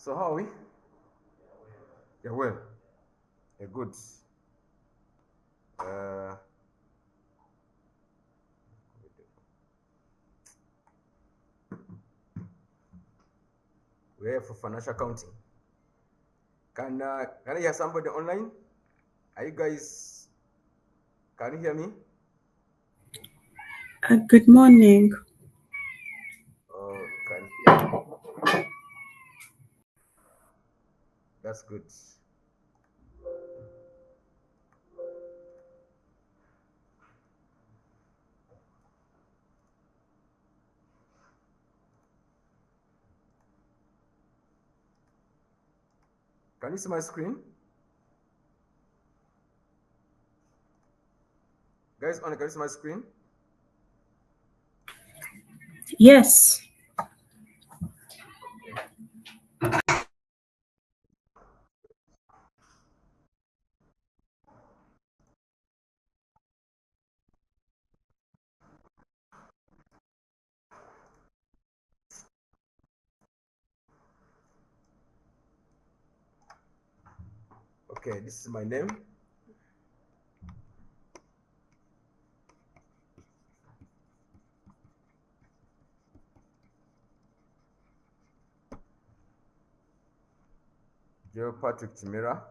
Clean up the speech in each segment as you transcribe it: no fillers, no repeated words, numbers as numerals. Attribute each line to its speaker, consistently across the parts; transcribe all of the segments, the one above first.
Speaker 1: So how are we? Yeah, well. Yeah, good. We're here for financial accounting. Can I hear somebody online? Are you guys? Can you hear me?
Speaker 2: Good morning.
Speaker 1: Oh, can hear me. That's good. Can you see my screen? Guys, can you see my screen?
Speaker 2: Yes.
Speaker 1: Okay. Okay, this is my name. Joe Patrick Kimera.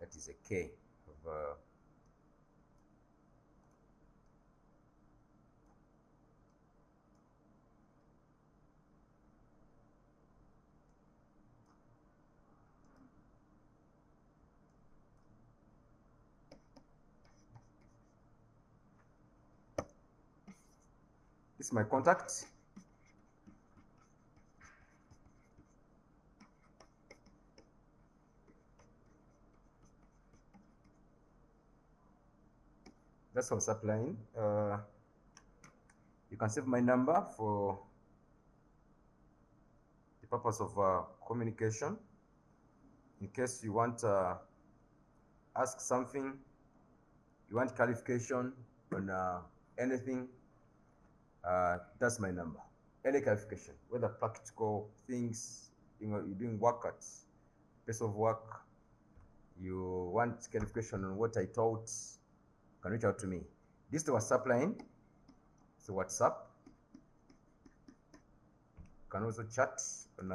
Speaker 1: That is a K of this is my contact. That's what's applying. You can save my number for the purpose of communication. In case you want to ask something, you want clarification on anything, that's my number. Any clarification, whether practical things, you're doing work at place of work, you want clarification on what I taught, you can reach out to me. This is the WhatsApp line. So WhatsApp. You can also chat on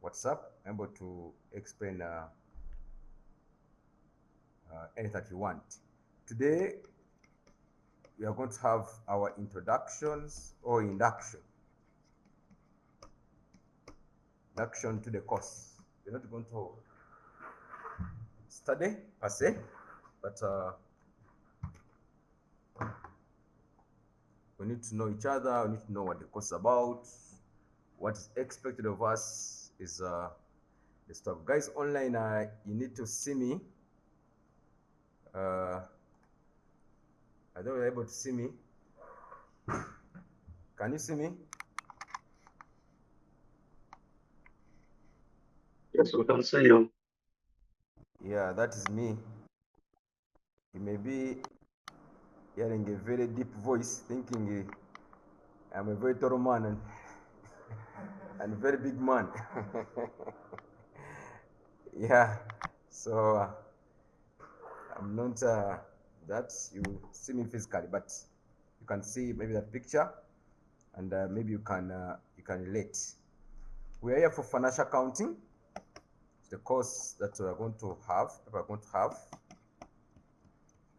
Speaker 1: WhatsApp. I'm able to explain anything that you want. Today, we are going to have our introductions or induction to the course. We're not going to study per se, but we need to know each other. We need to know what the course is about. What is expected of us is the stuff. Guys online, you need to see me. I don't know if you're able to see me. Can you see me?
Speaker 3: Yes, we can see you.
Speaker 1: Yeah, that is me. You may be hearing a very deep voice, thinking I'm a very thorough man and a very big man. Yeah, so I'm not that you see me physically, but you can see maybe that picture, and maybe you can relate. We are here for financial accounting. It's the course that we are going to have.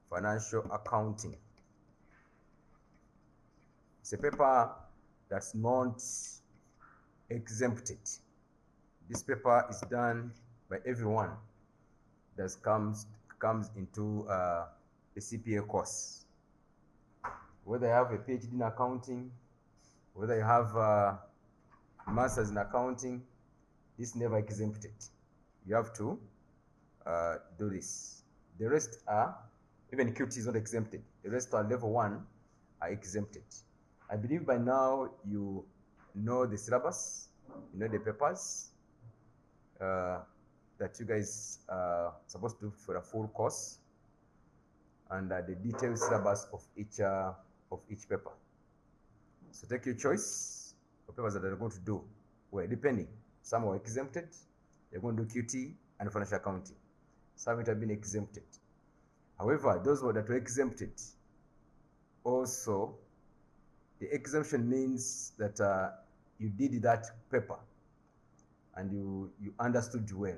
Speaker 1: Financial accounting. It's a paper that's not exempted. This paper is done by everyone that comes into the CPA course. Whether you have a PhD in accounting, whether you have a master's in accounting, this is never exempted. You have to do this. The rest are, even QT is not exempted. The rest are level 1 are exempted. I believe by now you know the syllabus, you know the papers that you guys are supposed to do for a full course, and the detailed syllabus of each paper. So take your choice or papers that they're going to do were depending. Some were exempted, they're going to do QT and financial accounting. Some it have been exempted. However, those that were exempted, also, the exemption means that you did that paper and you understood well.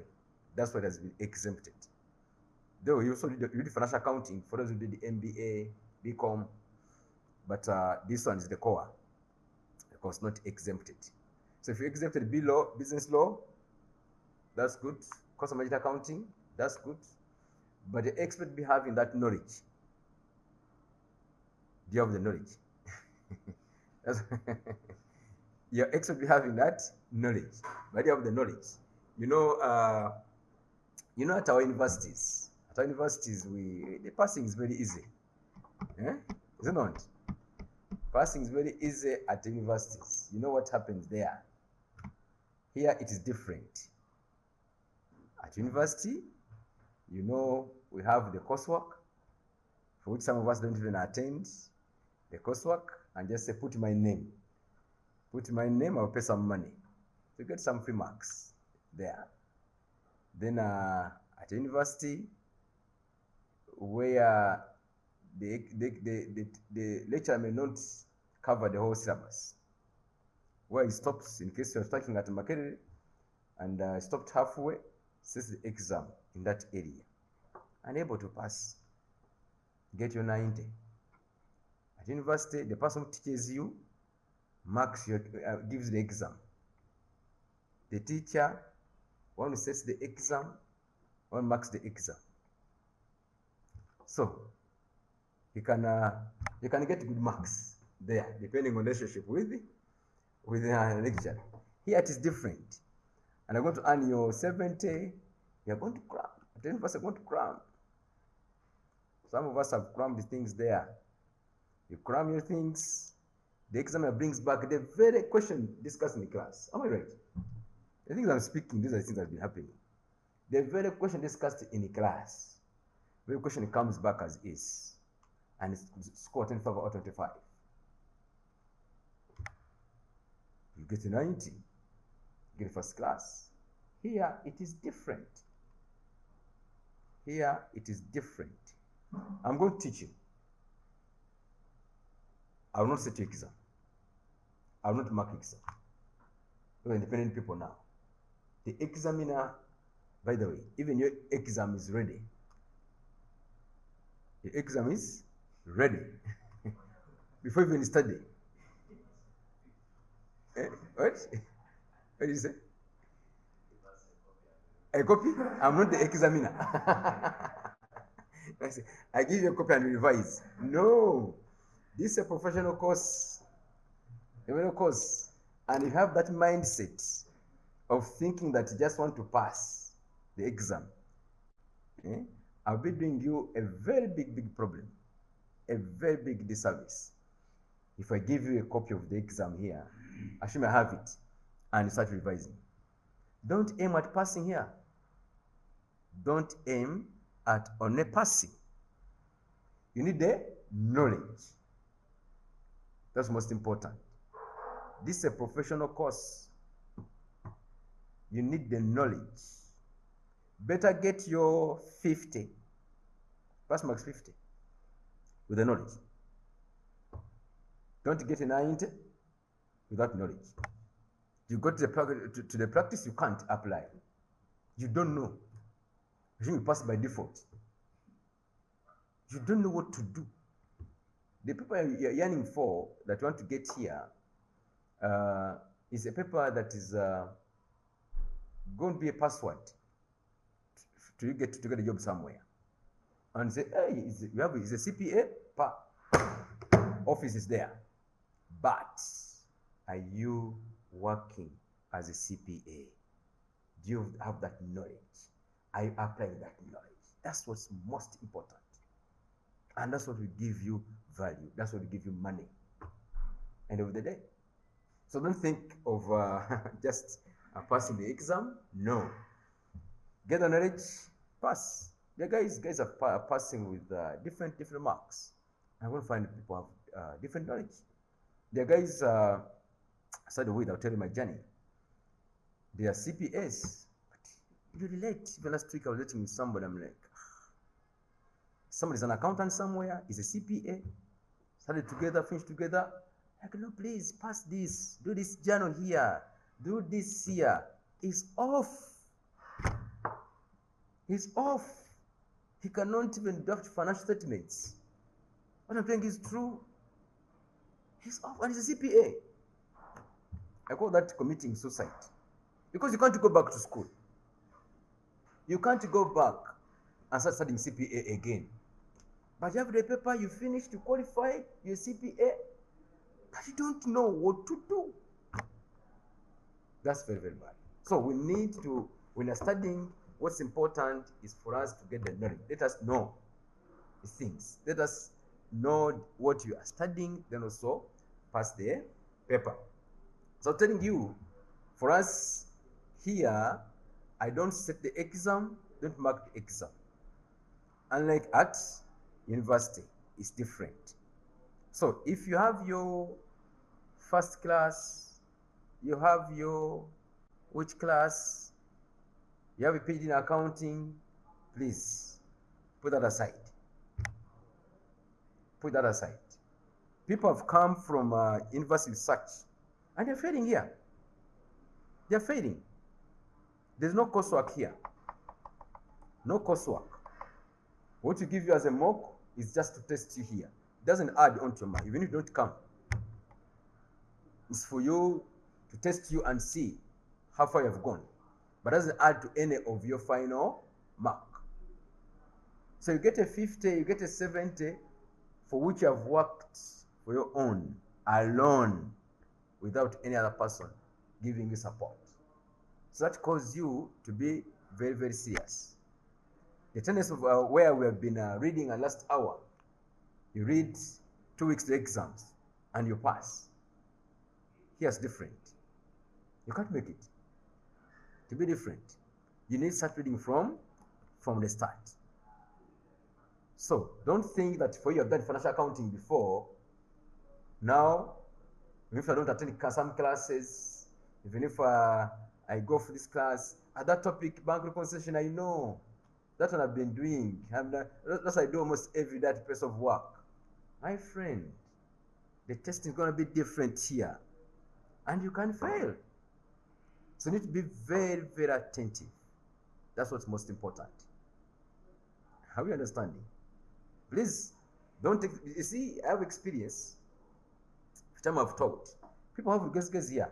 Speaker 1: That's what has been exempted. Though you also did financial accounting for those who did the MBA, BCom, but this one is the core, because not exempted. So if you exempted B law, business law, that's good. Cost of budget accounting, that's good. But the expert be having that knowledge. Do you have the knowledge? Your expert be having that knowledge, but you have the knowledge. You know at our universities, the passing is very easy. Is it not? Passing is very easy at universities. You know what happens there? Here it is different. At university, you know, we have the coursework, for which some of us don't even attend the coursework, and just say, put my name. Put my name, I'll pay some money to get some free marks there. Then at university, where the lecturer may not cover the whole syllabus, where he stops in case you're starting at Makerere and stopped halfway, sets the exam in that area, unable to pass, get your 90. At university, the person who teaches you marks your, gives the exam. The teacher, one who sets the exam, one marks the exam. So you can get good marks there, depending on the relationship with the lecturer. Here it is different. And I'm going to earn your 70, you're going to cram. 10% are going to cram. Some of us have crammed the things there. You cram your things, the examiner brings back the very question discussed in the class. Am I right? The things I'm speaking, these are the things that have been happening. The very question discussed in the class, the very question comes back as is, and it's score 25 out of 25. You get a 90, you get a first class. Here it is different. Here it is different. I'm going to teach you. I will not set you exam. I will not mark exam. We're independent people now. The examiner, by the way, even your exam is ready. The exam is ready. Before even study. What? What did you say? A copy? I'm not the examiner. I give you a copy and revise. No. This is a professional course. A real course. And you have that mindset of thinking that you just want to pass the exam. I'll be doing you a very big problem. A very big disservice. If I give you a copy of the exam here, assume I have it, and you start revising. Don't aim at passing here. Don't aim at only passing. You need the knowledge. That's most important. This is a professional course. You need the knowledge. Better get your 50. Pass marks 50 with the knowledge. Don't get a 90 without knowledge. You go to the practice, you can't apply. You don't know. You think you pass by default. You don't know what to do. The paper you're yearning for that you want to get here is a paper that is going to be a password to you get a job somewhere. And say, hey, is a CPA? Office is there. But are you working as a CPA? Do you have that knowledge? Are you applying that knowledge? That's what's most important. And that's what will give you value. That's what will give you money. End of the day. So don't think of just passing the exam. No. Get the knowledge, pass. The guys are passing with different marks. I'm going to find people have different knowledge. The guys started with, I'll tell you my journey. They are CPAs. But you relate. Even last week I was relating with somebody, I'm like, somebody's an accountant somewhere, is a CPA, started together, finished together. Like, no, please pass this, do this journal here, do this here. He's off. He's off. He cannot even draft financial statements. What I'm saying is true. He's off, and he's a CPA. I call that committing suicide. Because you can't go back to school. You can't go back and start studying CPA again. But you have the paper, you finish, you qualify, you're CPA, but you don't know what to do. That's very, very bad. So we need to, when you're studying, what's important is for us to get the knowledge. Let us know the things. Let us know what you are studying, then also pass the paper. So I'm telling you, for us here, I don't set the exam, don't mark the exam. Unlike at university, it's different. So if you have your first class, you have your which class, you have a PhD in accounting, please put that aside. Put that aside. People have come from university research and they're failing here. They're failing. There's no coursework here. No coursework. What you give you as a mock is just to test you here. It doesn't add on to your mark, even if you don't come. It's for you to test you and see how far you have gone. But it doesn't add to any of your final mark. So you get a 50, you get a 70, for which you have worked for your own, alone, without any other person giving you support. So that causes you to be very, very serious. The tendency of where we have been reading the last hour, you read 2 weeks to exams and you pass. Here's different. You can't make it. To be different, you need to start reading from the start. So don't think that for you have done financial accounting before, now, even if I don't attend some classes, even if I go for this class, at that topic, bank reconciliation, I know. That's what I've been doing. That's what I do almost every day at place of work. My friend, the test is going to be different here. And you can fail. So you need to be very, very attentive. That's what's most important. Are we understanding? Please, don't take, you see, I have experience. Every time I've taught, people have guess here.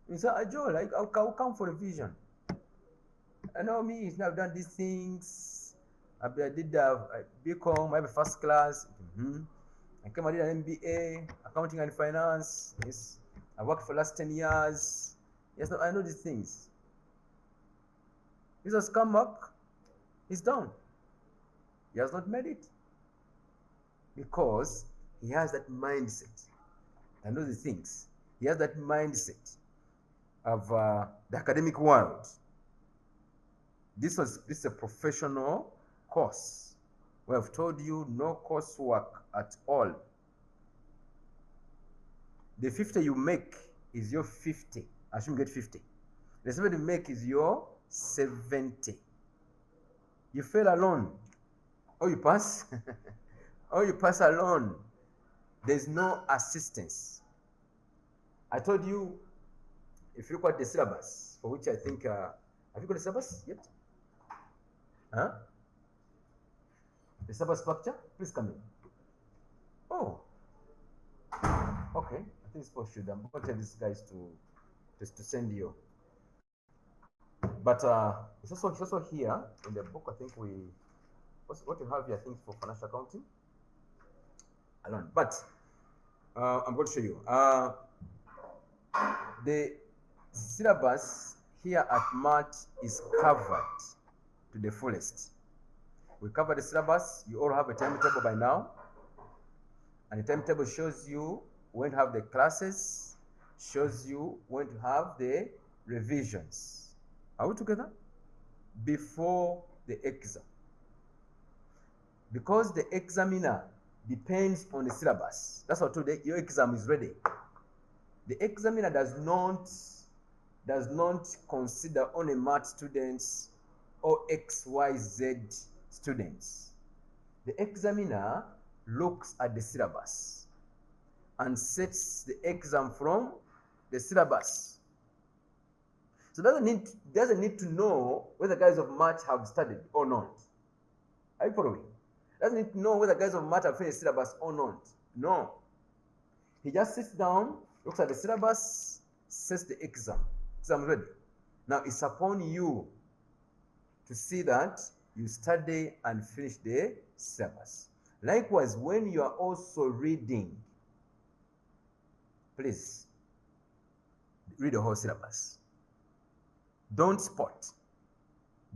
Speaker 1: You say, Joel, I'll come for a vision. I know me, I've done these things. I did BCom, I have a first class. I came and did an MBA, accounting and finance. Yes. I worked for the last 10 years. Yes, I know these things. This has come back. He's done. He has not made it. Because he has that mindset. I know the things. He has that mindset of the academic world. This is a professional course. We have told you no coursework at all. The 50 you make is your 50. I should get 50. The 70 you make is your 70. You fail alone. Or you pass. Or you pass alone. There's no assistance. I told you, if you look at the syllabus, for which I think, have you got the syllabus yet? Huh? The syllabus structure? Please come in. Oh. Okay. I think it's for sure. I'm going to tell these guys to send you. But it's also here in the book. I think what you have here, I think, for financial accounting alone. But I'm going to show you. The syllabus here at MAT is covered to the fullest. We cover the syllabus. You all have a timetable by now. And the timetable shows you when to have the classes, shows you when to have the revisions. Are we together? Before the exam. Because the examiner depends on the syllabus. That's what today your exam is ready. The examiner does not consider only MAT students or XYZ students. The examiner looks at the syllabus and sets the exam from the syllabus. So doesn't need to know whether guys of MAT have studied or not. Are you following? Doesn't need to know whether guys of MAT have finished syllabus or not. No. He just sits down, looks at the syllabus, sets the exam. Exam ready. Now it's upon you to see that you study and finish the syllabus. Likewise, when you are also reading, please read the whole syllabus. Don't spot.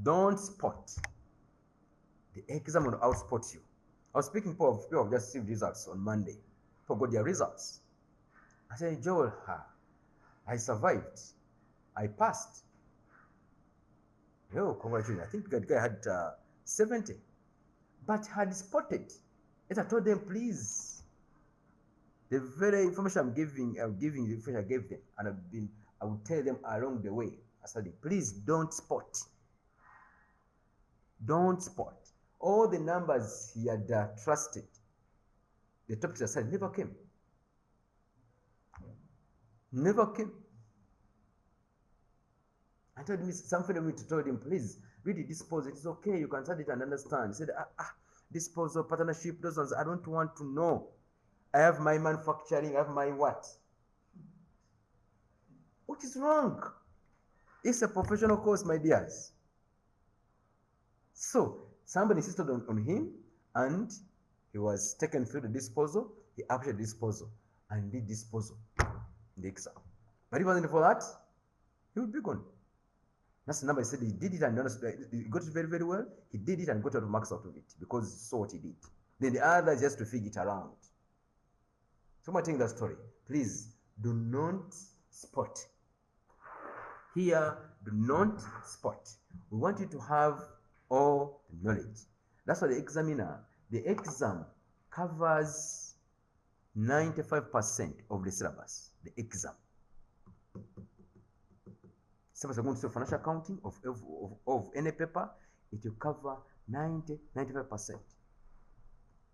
Speaker 1: Don't spot. The exam will outspot you. I was speaking to people who have just received results on Monday. People got their results. I said, Joel, I survived. I passed. Oh, congratulations. I think that guy had 70. But had spotted. As I told them, please. The very information I'm giving the information I gave them. And I will tell them along the way. I said, please don't spot. Don't spot. All the numbers he had trusted, the topics I said never came. Never came. I told him, something of me to told him, please read the disposal. It's okay, you can study it and understand. He said, disposal, partnership, those ones, I don't want to know. I have my manufacturing, I have my what? What is wrong? It's a professional course, my dears. So, somebody insisted on him, and he was taken through the disposal. He appreciated the disposal and did disposal in the exam. But if it wasn't for that, he would be gone. That's the number. He said he did it and he got it very, very well. He did it and got a lot of marks out of it because he saw what he did. Then the others just to figure it around. So I'm telling that story. Please do not spot. Here, do not spot. We want you to have all the knowledge. That's why the exam covers 95% of the syllabus. The exam. Syllabus are going to financial accounting of any paper. It will cover 95%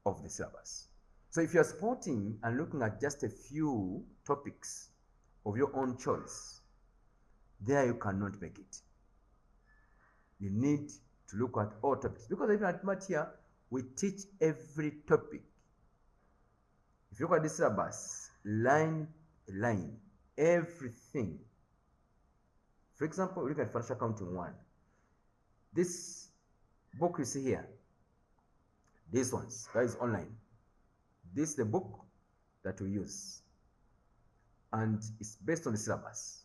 Speaker 1: of the syllabus. So if you're spotting and looking at just a few topics of your own choice, there you cannot make it. You need to look at all topics. Because even at MAT here, we teach every topic. If you look at the syllabus, line, everything. For example, look at financial accounting 1. This book you see here, these ones, that is online. This is the book that we use. And it's based on the syllabus.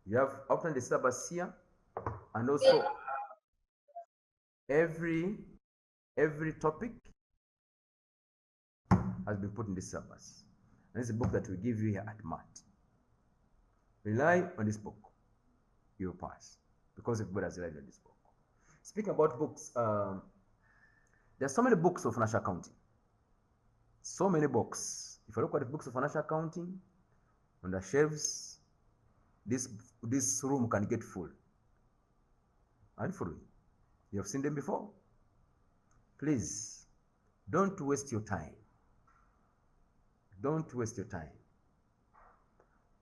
Speaker 1: You have outlined the syllabus here, and also every topic has been put in the syllabus. And it's a book that we give you here at MAT. Rely on this book. You will pass. Because everybody has relied on this book. Speaking about books, there are so many books of financial accounting. So many books. If you look at the books of financial accounting, on the shelves, this room can get full. Are you following? You have seen them before? Please, don't waste your time. Don't waste your time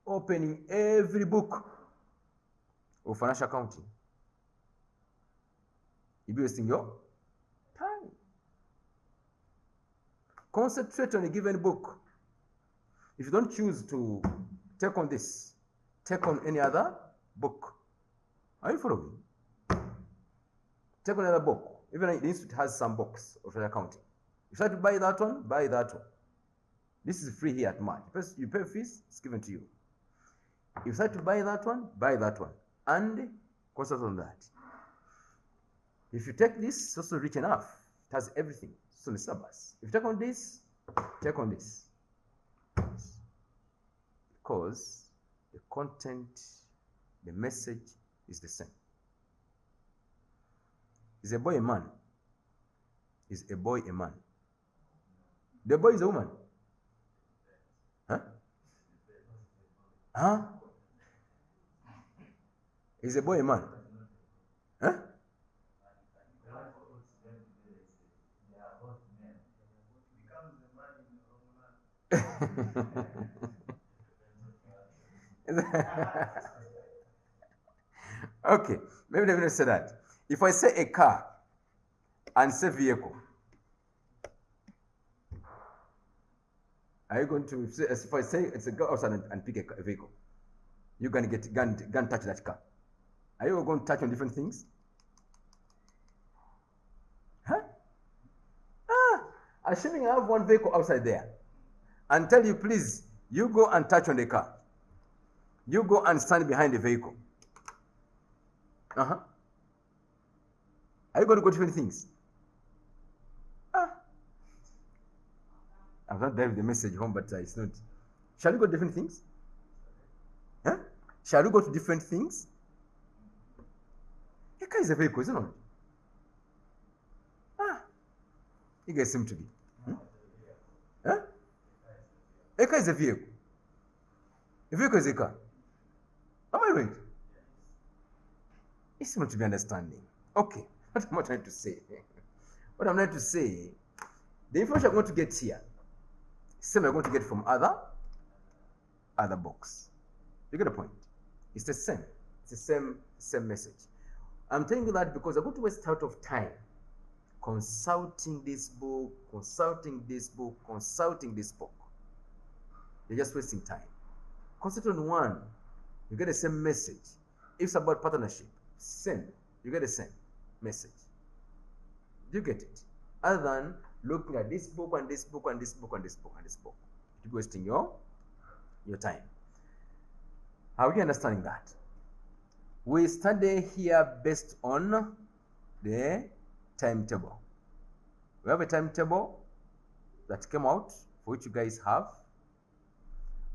Speaker 1: opening every book of financial accounting. You'll be wasting your time. Concentrate on a given book. If you don't choose to take on this, take on any other book. Are you following? Take on another book. Even the institute has some books of accounting. If you try to buy that one, buy that one. This is free here at MAT. You pay fees, it's given to you. If you decide to buy that one, and concentrate on that. If you take this, it's also rich enough. It has everything. It's on the syllabus. If you take on this, take on this. Because the content, the message is the same. Is a boy a man? Is a boy a man? The boy is a woman. Huh? Huh? Is a boy a man? Huh? Okay, maybe let me say that. If I say a car and say vehicle, are you going to say, if I say it's a go outside and pick a vehicle, you're going to get touch that car? Are you going to touch on different things? Huh? Assuming I have one vehicle outside there and tell you, please, you go and touch on the car. You go and stand behind the vehicle. Are you going to go different things? I've not derived the message home, but it's not. Shall we go to different things? Huh? Shall we go to different things? A car is a vehicle, isn't it? You guys seem to be. Huh? A car is a vehicle. A vehicle is a car. Am I right? You seem to be understanding. Okay. What am I trying to say? What I'm trying to say, the information I'm going to get here, same I'm going to get from other books. You get the point? It's the same. It's the same message. I'm telling you that because I'm going to waste a lot of time consulting this book, consulting this book, consulting this book. You're just wasting time. Concentrate on one. You get the same message. If it's about partnership, same. You get the same message. Do you get it? Other than looking at this book and this book and this book and this book and this book. You're wasting your time. How are you understanding that? We study here based on the timetable. We have a timetable that came out for which you guys have,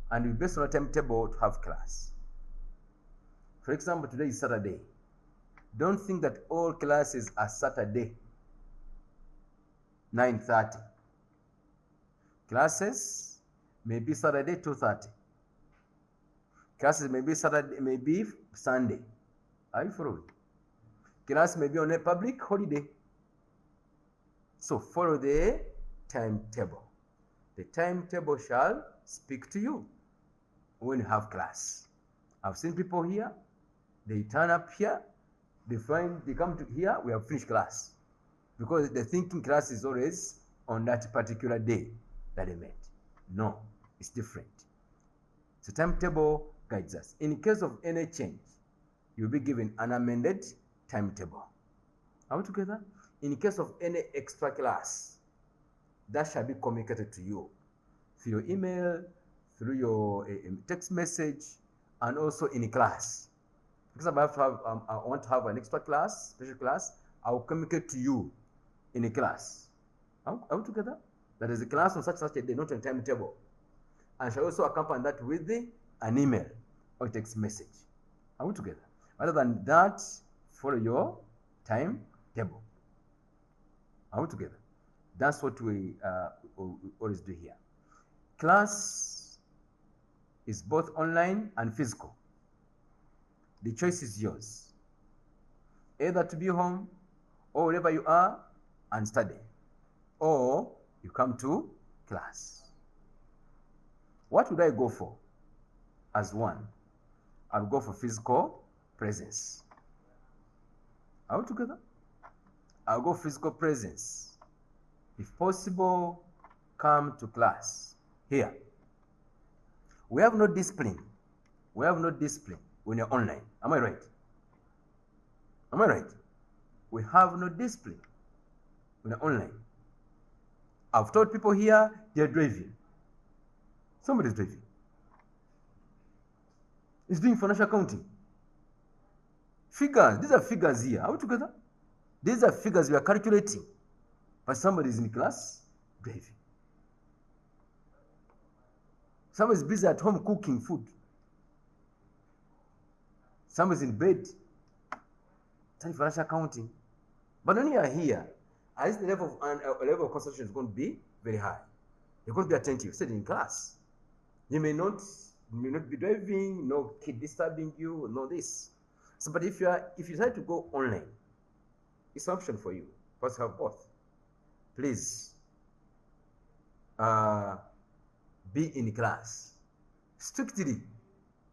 Speaker 1: and we based on a timetable to have class. For example, today is Saturday. Don't think that all classes are Saturday, 9:30. Classes may be Saturday, 2:30. Classes may be Saturday, may be Sunday. Are you following? Class may be on a public holiday. So follow the timetable. The timetable shall speak to you when you have class. I've seen people here, they turn up here, they come to here, we have finished class. Because they're thinking class is always on that particular day that they met. No, it's different. So timetable guides us. In case of any change, you'll be given an amended timetable. Are we together? In case of any extra class, that shall be communicated to you through your email, through your text message, and also in class. Because I want to have an extra class, special class, I will communicate to you in a class. Are we together? That is a class on such a day, not on timetable. And shall also accompany that with an email or a text message. Are we together? Other than that, follow your timetable. Are we together? That's what we always do here. Class is both online and physical. The choice is yours. Either to be home or wherever you are and study, or you come to class. What would I go for as one? I'll go for physical presence. Are we together? I'll go physical presence. If possible, come to class. Here. We have no discipline. We have no discipline when you're online. Am I right? Am I right? We have no discipline when you're online. I've told people here they're driving. Somebody's driving. He's doing financial accounting. Figures. These are figures here. Are we together? These are figures we are calculating. But somebody is in class driving. Somebody is busy at home cooking food. Somebody is in bed studying financial accounting. But when you are here, at least the level of concentration is going to be very high. You're going to be attentive, studying in class. You may not may not be driving, no kid disturbing you, no this. So, but if you decide to go online, it's an option for you. First, have both. Please be in class. Strictly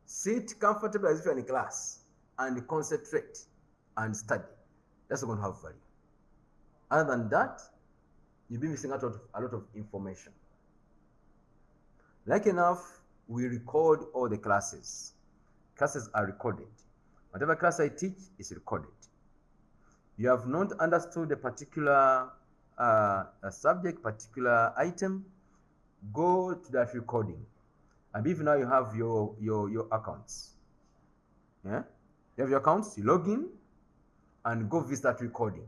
Speaker 1: sit comfortably as if you're in class and concentrate and study. That's going to have value. Other than that, you'll be missing out on a lot of information. Like enough, we record all the classes. Classes are recorded. Whatever class I teach is recorded. You have not understood a particular subject, particular item, go to that recording. I believe now you have your accounts. Yeah? You have your accounts, you log in and go visit that recording.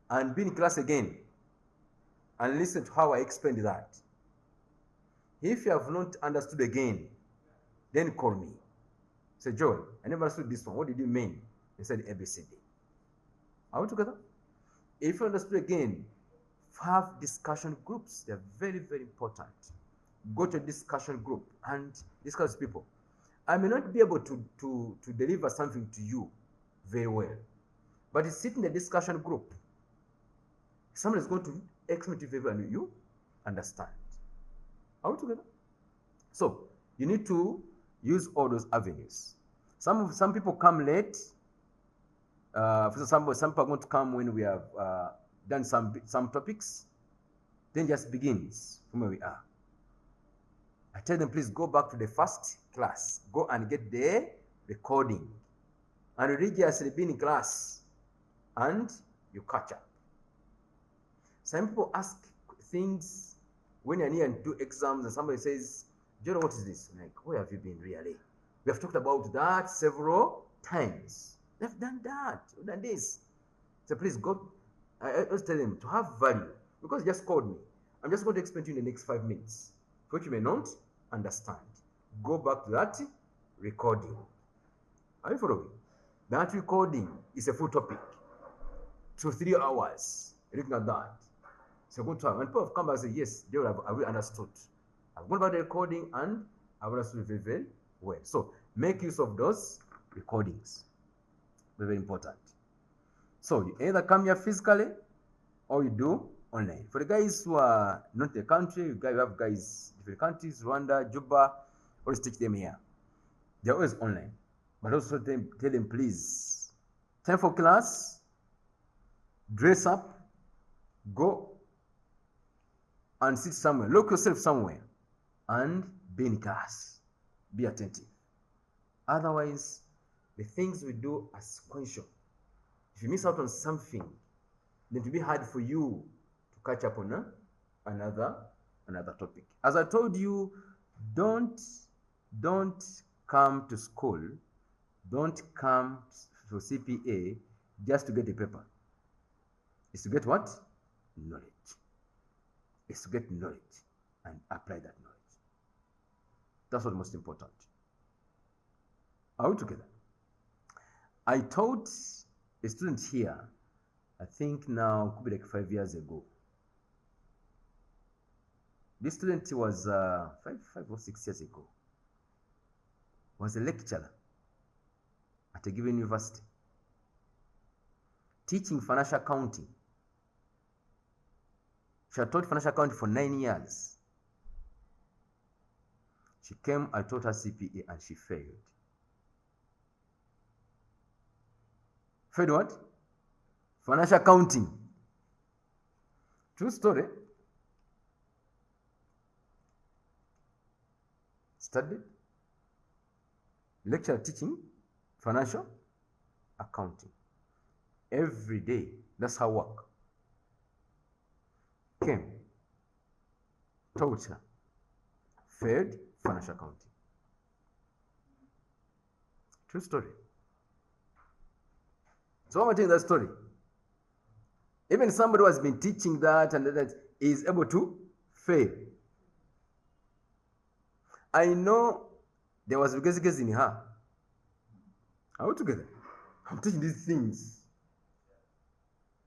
Speaker 1: And be in class again and listen to how I explained that. If you have not understood again, then call me. Say, Joel, I never understood this one. What did you mean? He said ABCD. Are we together? If you understood again, have discussion groups. They're very, very important. Go to a discussion group and discuss with people. I may not be able to deliver something to you very well, but sit in the discussion group. Someone is going to explain to you and you understand. Are we together? So you need to use all those avenues. Some people come late. Some people are going to come when we have done some topics. Then just begins from where we are. I tell them, please go back to the first class. Go and get the recording. And religiously be in class. And you catch up. Some people ask things when you're near and do exams and somebody says, Joe, what is this? I'm like, where have you been really? We have talked about that several times. They've done that. We've done this. So please go. I always tell them to have value. Because you just called me. I'm just going to explain to you in the next 5 minutes. Which you may not understand. Go back to that recording. Are you following? That recording is a full topic. 2 3 hours. Looking at that. So good time. And people have come back and say, yes, they will have understood. I've gone about the recording and I've understood very, very well. So make use of those recordings. Very, very important. So you either come here physically or you do online. For the guys who are not in the country, you have guys in different countries, Rwanda, Juba, always teach them here. They're always online. But also tell them, please, time for class, dress up, go and sit somewhere, lock yourself somewhere, and be in class. Be attentive. Otherwise, the things we do are sequential. If you miss out on something, then it will be hard for you to catch up on another topic. As I told you, don't come to school, don't come to CPA just to get a paper. It's to get what? Knowledge. It's to get knowledge and apply that knowledge. That's what's most important. Are we together? I taught a student here, I think now could be like 5 years ago. This student was 5 or 6 years ago. Was a lecturer at a given university, teaching financial accounting. She had taught financial accounting for 9 years. She came, I taught her CPA and she failed. Failed what? Financial accounting. True story. Studied. Lecturer teaching financial accounting. Every day. That's her work. Came. Taught her. Failed financial accounting. True story. So I'm telling that story. Even somebody who has been teaching that and that is able to fail. I know there was because in her. Are we together? I'm teaching these things.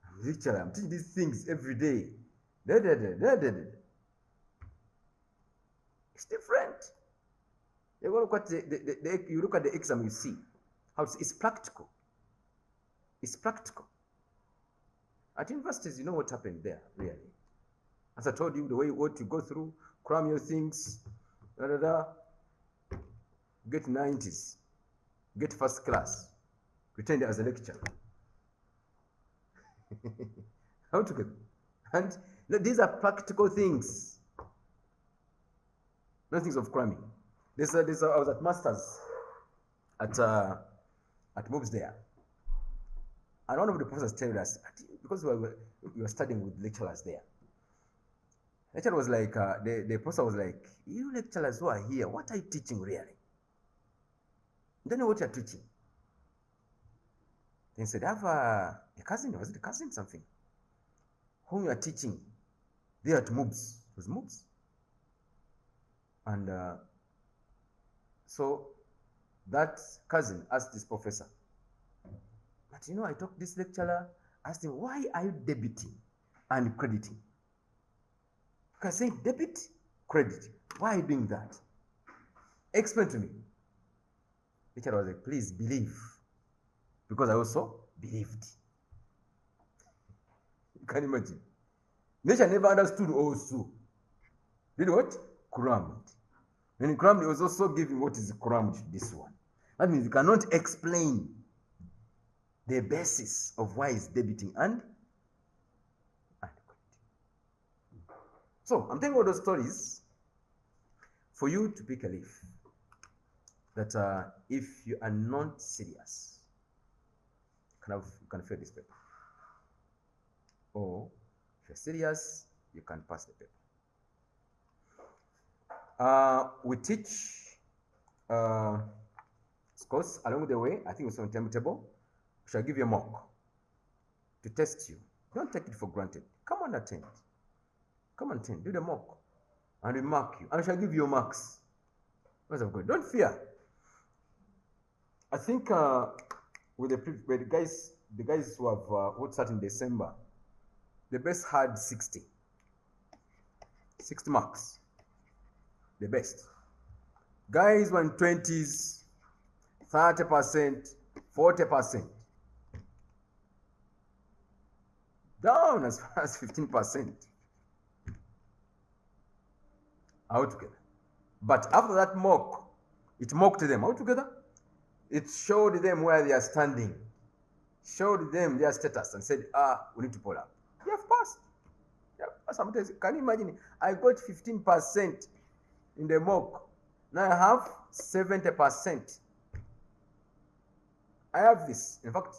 Speaker 1: I'm teaching these things every day. It's different. You go look at you look at the exam, you see how it's practical. It's practical. At universities, you know what happened there, really. As I told you, the way you go through, cram your things, get 90s, get first class, pretend as a lecturer. How to get? And these are practical things, not things of cramming. I was at masters at MOBS there, and one of the professors told us, because we were studying with lecturers there. Lecturer was like, the professor was like, you lecturers who are here, what are you teaching really? You don't know what you're teaching. Then he said, I have a cousin, was it a cousin something, whom you are teaching there at MOBS. It was MOBS. And so that cousin asked this professor, but you know, I talked to this lecturer, asked him, why are you debiting and crediting? Because saying debit, credit, why are you doing that? Explain to me. Lecturer was like, please believe, because I also believed. You can imagine. Nature never understood also. Did what? Crammed. When he crammed, he was also giving what is crammed to this one. That means you cannot explain the basis of why it's debiting and crediting. So I'm telling all those stories for you to pick a leaf. That if you are not serious, you can fail this paper. Or if you're serious, you can pass the paper. We teach, of course, along the way, I think it's on the timetable, we shall give you a mock to test you. Don't take it for granted. Come and attend. Come and attend. Do the mock. And we mark you. And we shall give you marks. Don't fear. I think with the guys who have who started in December, the best had 60 marks. The best. Guys were in 20s, 30%, 40%. Down as far as 15%. Altogether. But after that mock, it mocked them altogether. It showed them where they are standing, showed them their status, and said, we need to pull up. You have passed. Sometimes, can you imagine? I got 15% in the mock. Now I have 70%. I have this. In fact,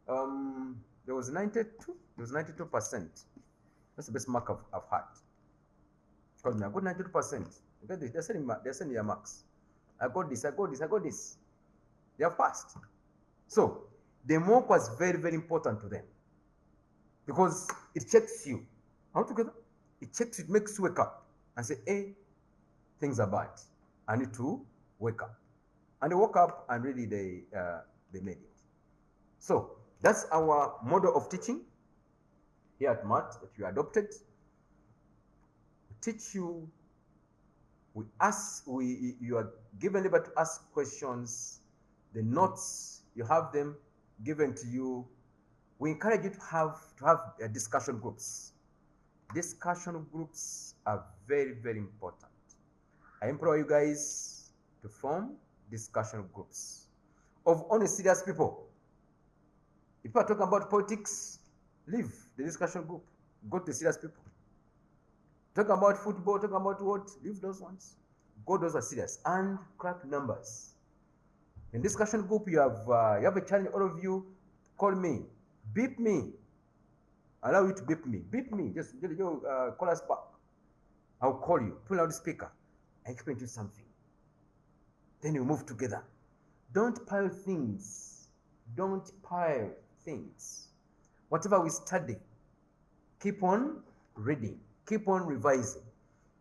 Speaker 1: there was 92. There was 92%. That's the best mark I've had. Because I got 92%. They're sending their marks. I got this. I got this. I got this. They have passed. So the mock was very, very important to them because it checks you. All together, it checks you, it makes you wake up and say, hey, things are bad. I need to wake up. And they woke up and really they made it. So that's our model of teaching here at MAT that we adopted. We teach you, you are given able to ask questions. The notes, you have them given to you. We encourage you to have discussion groups. Discussion groups are very, very important. I implore you guys to form discussion groups of only serious people. If you are talking about politics, leave the discussion group. Go to the serious people. Talking about football, talking about what? Leave those ones. Go those are serious and crack numbers. In discussion group, you have a challenge. All of you, call me, beep me. Allow you to beep me. Beep me. Just call us back. I'll call you. Pull out the speaker. I explain to you something. Then you move together. Don't pile things. Don't pile things. Whatever we study, keep on reading. Keep on revising.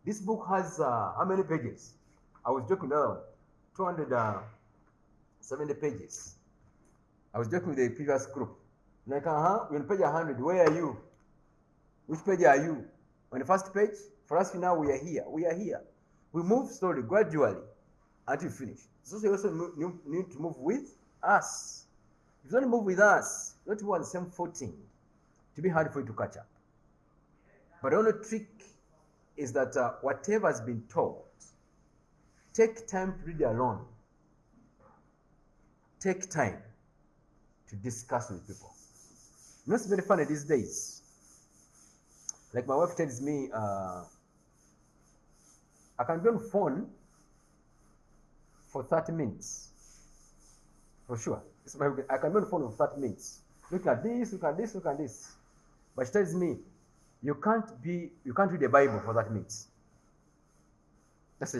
Speaker 1: This book has how many pages? I was joking now. 270 pages. I was joking with the previous group. Like, we're on page 100. Where are you? Which page are you? On the first page? For us now, we are here. We are here. We move slowly, gradually. until you finish. So you also need to move with us. If you don't move with us, you don't move on the same footing, to be hard for you to catch up. But the only trick is that whatever has been taught, take time to read alone. Take time to discuss with people. You know, it's very funny these days. Like my wife tells me, I can be on the phone for 30 minutes. For sure. I can be on the phone for 30 minutes. Look at this, look at this, look at this. But she tells me, you can't read the Bible for 30 minutes. That's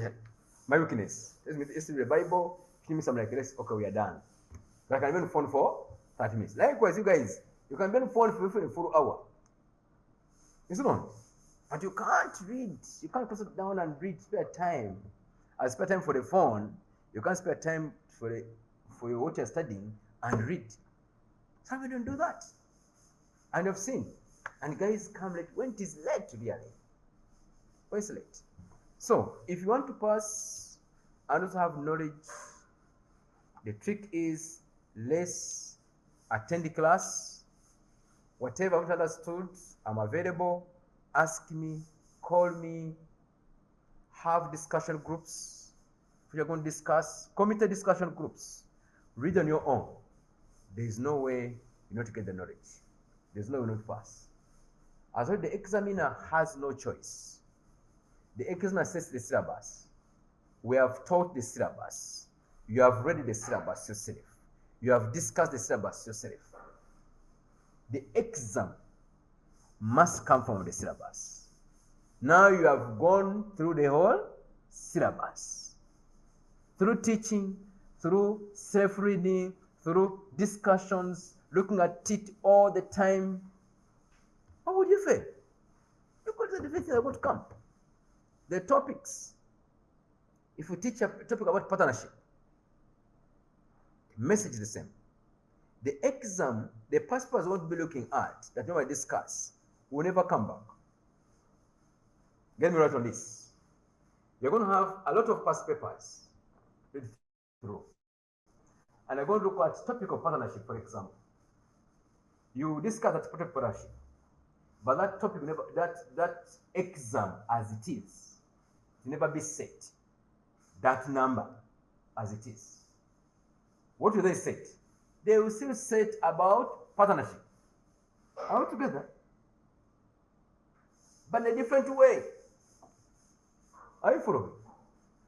Speaker 1: my weakness. Tells me, let's read the Bible, give me some like this, okay, we are done. But I can be on the phone for 30 minutes. Likewise, you guys, you can be on the phone for a full hour. It's not. But you can't read. You can't sit down and read, spare time. I spare time for the phone. You can't spare time for what you're studying and read. Some people don't do that. And you've seen. And guys come late when it is late, really. When it's late. So, if you want to pass and also have knowledge, the trick is let's attend the class. Whatever I've understood, I'm available. Ask me, call me, have discussion groups. If you're going to discuss, committed discussion groups. Read on your own. There is no way you're not to get the knowledge. There's no way not to pass. As well, the examiner has no choice. The examiner says the syllabus. We have taught the syllabus. You have read the syllabus yourself. You have discussed the syllabus yourself. The exam must come from the syllabus. Now you have gone through the whole syllabus. Through teaching, through self-reading, through discussions, looking at it all the time. How would you feel? Because the different things are going to come. The topics. If we teach a topic about partnership, message is the same. The exam, the past papers won't be looking at, that we might discuss, will never come back. Get me right on this. You're going to have a lot of past papers read through. And you're going to look at topic of partnership, for example. You discuss that topic of partnership. But that topic, that exam as it is, will never be set. That number as it is. What will they set? They will still set about partnership. All together. But in a different way. Are you following?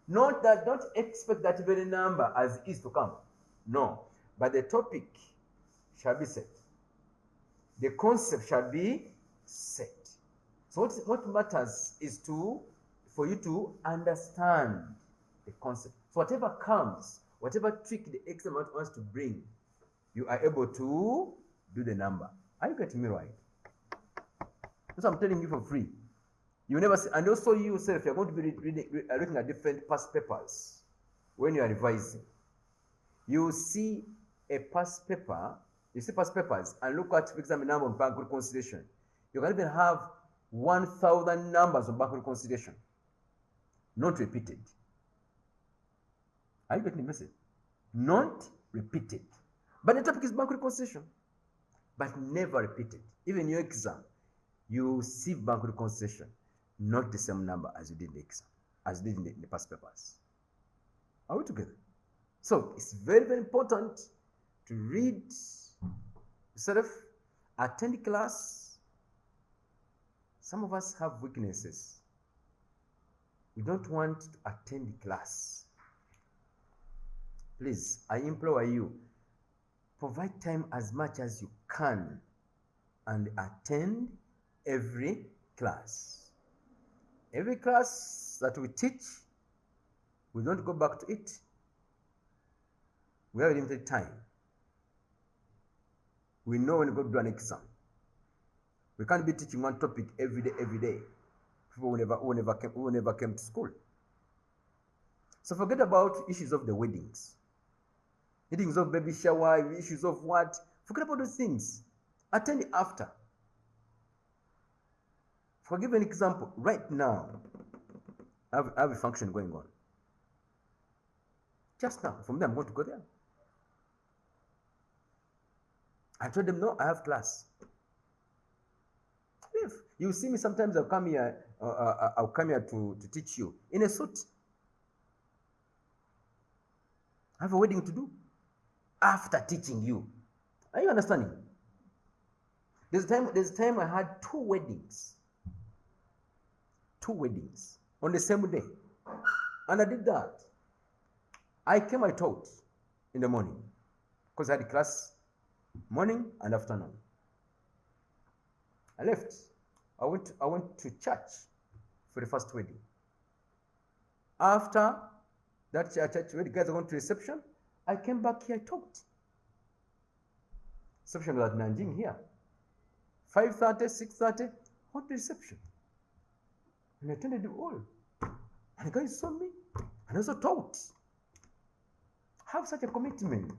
Speaker 1: Not that, don't expect that very number as is to come. No. But the topic shall be set. The concept shall be set. So what matters is for you to understand the concept. So whatever comes, whatever trick the exam wants to bring, you are able to do the number. Are you getting me right? That's what I'm telling you for free. You never see, and also you yourself, you're going to be looking at different past papers when you are revising. You see a past paper, you see past papers, and look at, for example, number of bank reconciliation. You can even have 1,000 numbers of bank reconciliation, not repeated. Are you getting the message? Not repeated. But the topic is bank reconciliation, but never repeated. Even in your exam, you see bank reconciliation, not the same number as you did in the exam, as you did in the past papers. Are we together? So it's very, very important to read yourself, attend class. Some of us have weaknesses. We don't want to attend class. Please, I implore you, provide time as much as you can and attend every class. Every class that we teach, we don't go back to it. We have limited time. We know when we go to do an exam. We can't be teaching one topic every day. People who never came to school. So forget about issues of the weddings. Issues of baby shower, issues of what. Forget about those things. Attend after. For give an example, right now, I have a function going on. Just now. From there, I'm going to go there. I told them, no, I have class. If you see me, sometimes I'll come here to teach you in a suit. I have a wedding to do after teaching you. Are you understanding? There's a time I had two weddings on the same day. And I did that. I came, I taught in the morning because I had class morning and afternoon. I left. I went to church for the first wedding. After that church wedding, guys are going to reception. I came back here, I taught. Reception was at Nanjing here. 5:30, 6:30, what reception? And I attended all. And the guys saw me and also taught. Have such a commitment.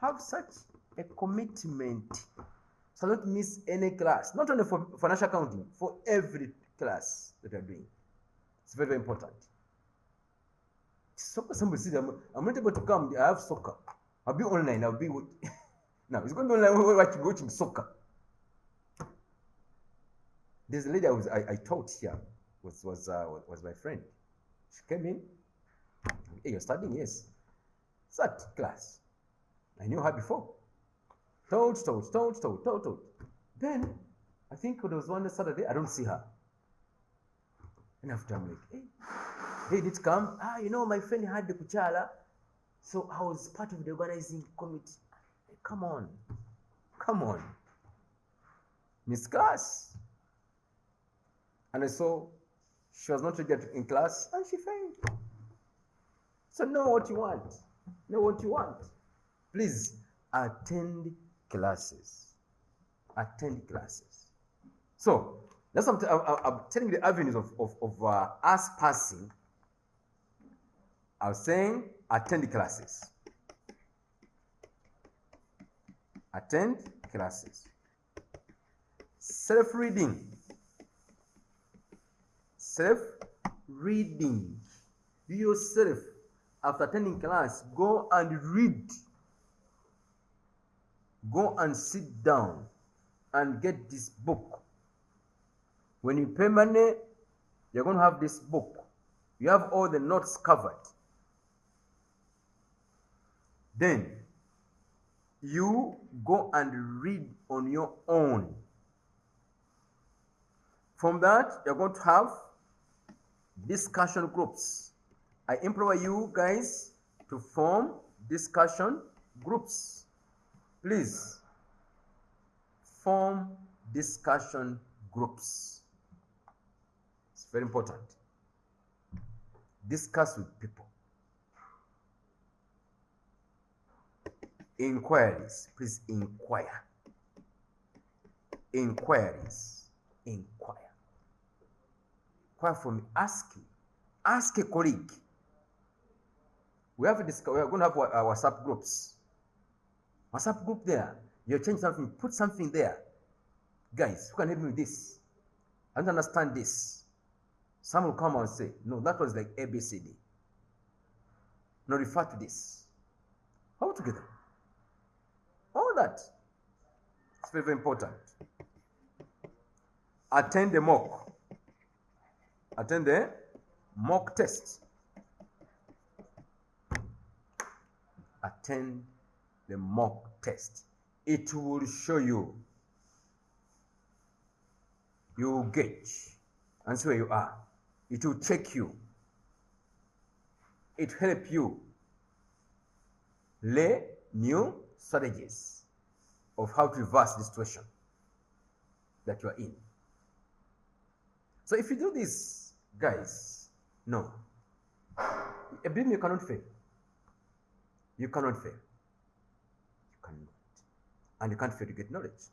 Speaker 1: Have such a commitment. So don't miss any class. Not only for financial accounting, for every class that you're doing. It's very, very important. Soccer, somebody says, I'm not able to come. I have soccer. I'll be online. I'll be with. Now, it's going to be online watching soccer. There's a lady I taught here was my friend. She came in. Hey, you're studying? Yes. Sat class. I knew her before. Taught. Then, I think there was one Saturday, I don't see her. And after I'm like, hey, did it come? My friend had the kuchala. So I was part of the organizing committee. Hey, come on. Miss Class. And I saw she was not ready in class and she failed. So know what you want. Please attend classes. So that's what I'm telling you the avenues of us passing. I was saying attend classes. Self-reading. You yourself, after attending class, go and read. Go and sit down and get this book. When you pay money, you're going to have this book. You have all the notes covered. Then, you go and read on your own. From that, you're going to have discussion groups. I implore you guys to form discussion groups. Please, form discussion groups. It's very important. Discuss with people. Inquiries. Please inquire. Inquiries. Inquire. Inquire from asking. Ask a colleague. We are going to have our WhatsApp groups. WhatsApp group there. You change something, put something there. Guys, who can help me with this? I don't understand this. Some will come and say, no, that was like ABCD. No, refer to this. All together. All that. It's very, very important. Attend the mock. Attend the mock test. Attend the mock test. It will show you. You will gauge and see where you are. It will check you. It will help you lay new strategies of how to reverse the situation that you are in. So if you do this, guys, no. Believe me, you cannot fail. You cannot fail. You cannot. And you can't fail to get knowledge.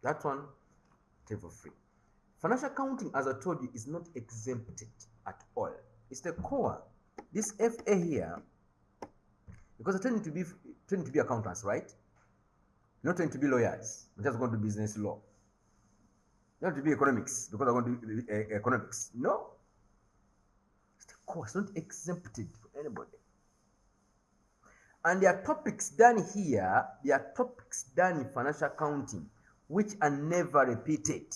Speaker 1: That one, take for free. Financial accounting, as I told you, is not exempted at all. It's the core. This FA here, because they're trying to be accountants, right? Not trying to be lawyers. We're just going to do business law. Not to be economics, because I'm going to do economics. No. It's the course, not exempted for anybody. And there are topics done here, there are topics done in financial accounting which are never repeated.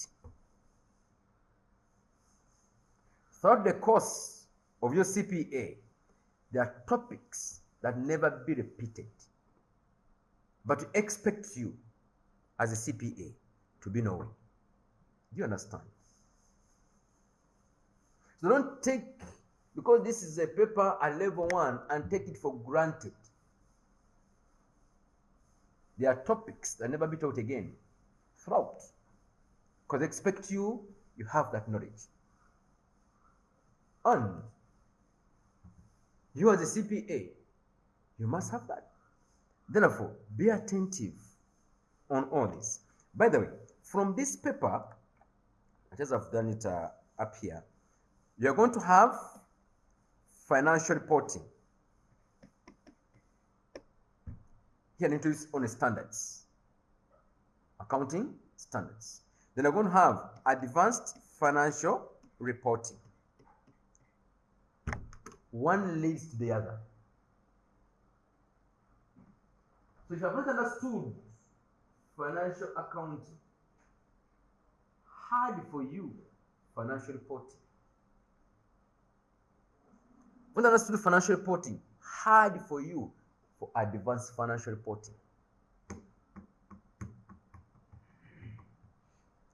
Speaker 1: Throughout the course of your CPA, there are topics that never be repeated. But we expect you as a CPA to be knowing. Do you understand? So don't take, because this is a paper at level 1, and take it for granted. There are topics that never be taught again throughout. Because expect you have that knowledge. And you as a CPA, you must have that. Therefore, be attentive on all this. By the way, from this paper, as I've done it up here, you're going to have financial reporting. Here into its own standards. Accounting standards. Then you're going to have advanced financial reporting. One leads to the other. So if you have not understood financial accounting, hard for you financial reporting. When you understood financial reporting, hard for you for advanced financial reporting.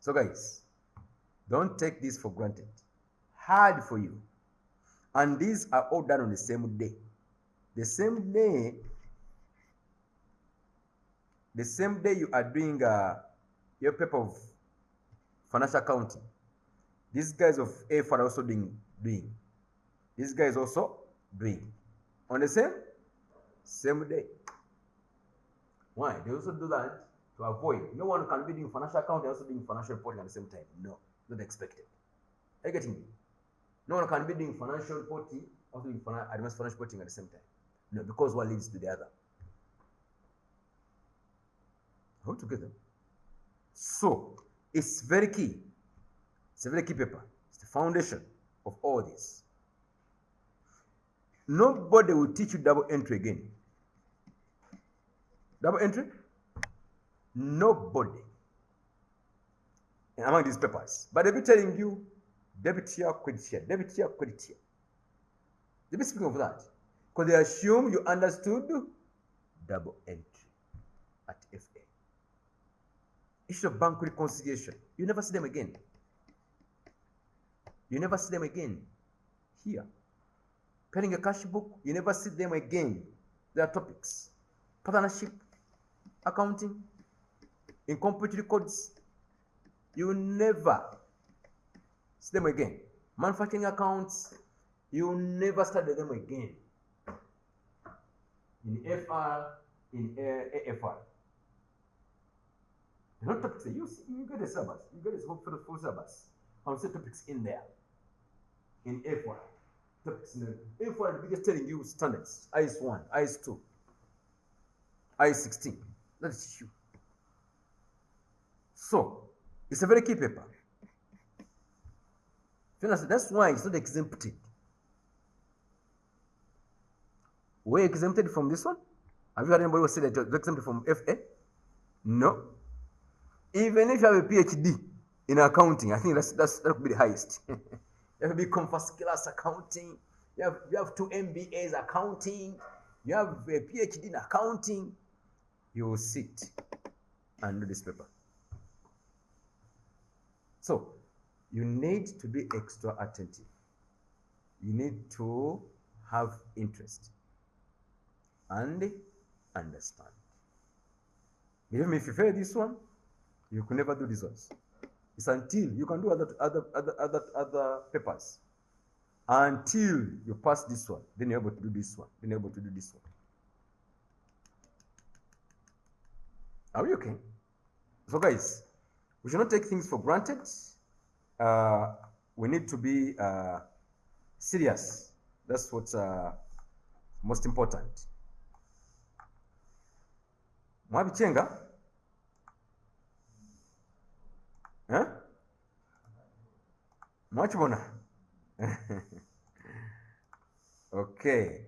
Speaker 1: So guys, don't take this for granted. Hard for you. And these are all done on the same day. The same day you are doing your paper of financial accounting. These guys of AF are also doing. These guys also doing. On the same day. Why? They also do that to avoid. No one can be doing financial accounting and also doing financial reporting at the same time. No, not expected. Are you getting me? No one can be doing financial reporting or doing advanced financial reporting at the same time. No, because one leads to the other. All together. So, it's very key. It's a very key paper. It's the foundation of all this. Nobody will teach you double entry again. Double entry? Nobody. Among these papers. But they'll be telling you, debit here, credit here, debit here, credit here. They'll be speaking of that. Because they assume you understood double entry at FA. Issue of bank reconciliation. You never see them again. You never see them again. Here. Paying a cash book, you never see them again. There are topics. Partnership, accounting, incomplete records. You never see them again. Manufacturing accounts, you never study them again. In FR, in AFR. There are not topics. You get a syllabus. You get a full syllabus. I'll say topics in there. In FR. Topics in there. FR, we're just telling you standards. IS1, IS2, IS16. That's issue. So, it's a very key paper. That's why it's not exempted. We're exempted from this one? Have you heard anybody who said that you're exempted from FA? No. Even if you have a PhD in accounting, I think that would be the highest. You have a big first class accounting. You have 2 MBAs accounting. You have a PhD in accounting. You will sit and do this paper. So, you need to be extra attentive. You need to have interest and understand. Believe me, if you fail this one, you can never do these ones. It's until you can do other papers. Until you pass this one, then you're able to do this one, then you're able to do this one. Are we okay? So guys, we should not take things for granted. We need to be serious. That's what's most important. Mwabichenga? Huh? Mwachibona? Okay.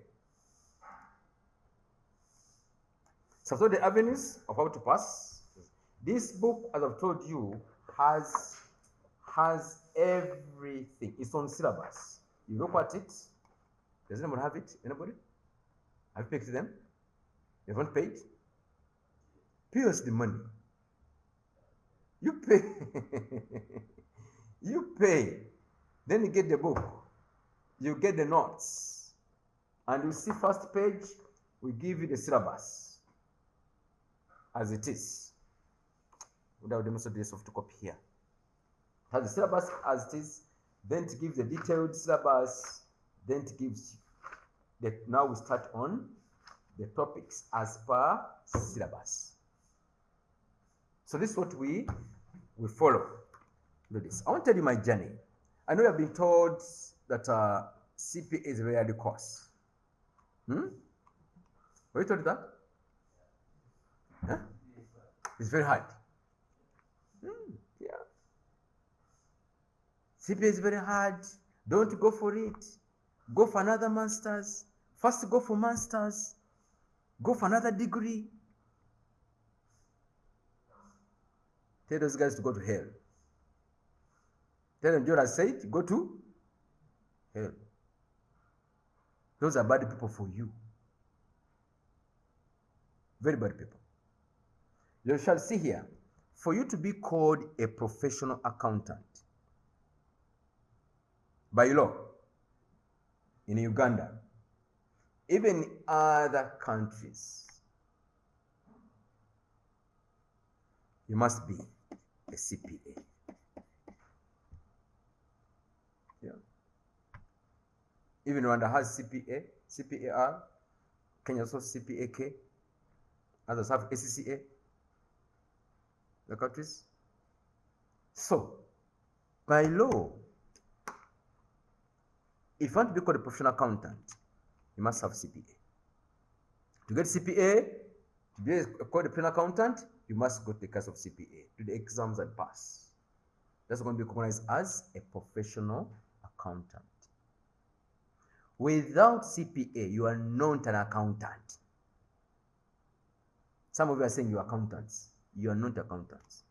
Speaker 1: So the avenues of how to pass. This book, as I've told you, has everything. It's on syllabus. You look at it. Does anyone have it? Anybody? Have you picked them? You haven't paid? Pay us the money. You pay. You pay. Then you get the book. You get the notes. And you see first page, we give you the syllabus as it is. Without demonstrate the soft copy here. It has the syllabus as it is, then it gives the detailed syllabus, then it gives the, now we start on the topics as per syllabus. So this is what we follow. Do this. I want to tell you my journey. I know you have been told that CPA is a very hard course. Were you told that? Huh? It's very hard. Yeah. CPA is very hard. Don't go for it. Go for another master's. First go for master's. Go for another degree. Tell those guys to go to hell. Tell them John has said, go to hell. Those are bad people for you. Very bad people. You shall see here, for you to be called a professional accountant by law in Uganda, even in other countries, you must be a CPA. Yeah. Even Rwanda has CPA, CPAR, Kenya also CPAK, others have ACCA, the countries. So, by law, if you want to be called a professional accountant, you must have CPA. To get CPA, to be called a professional accountant, you must go to the class of CPA, do the exams and pass. That's going to be recognized as a professional accountant. Without CPA, you are not an accountant. Some of you are saying you are accountants. You are not accountants.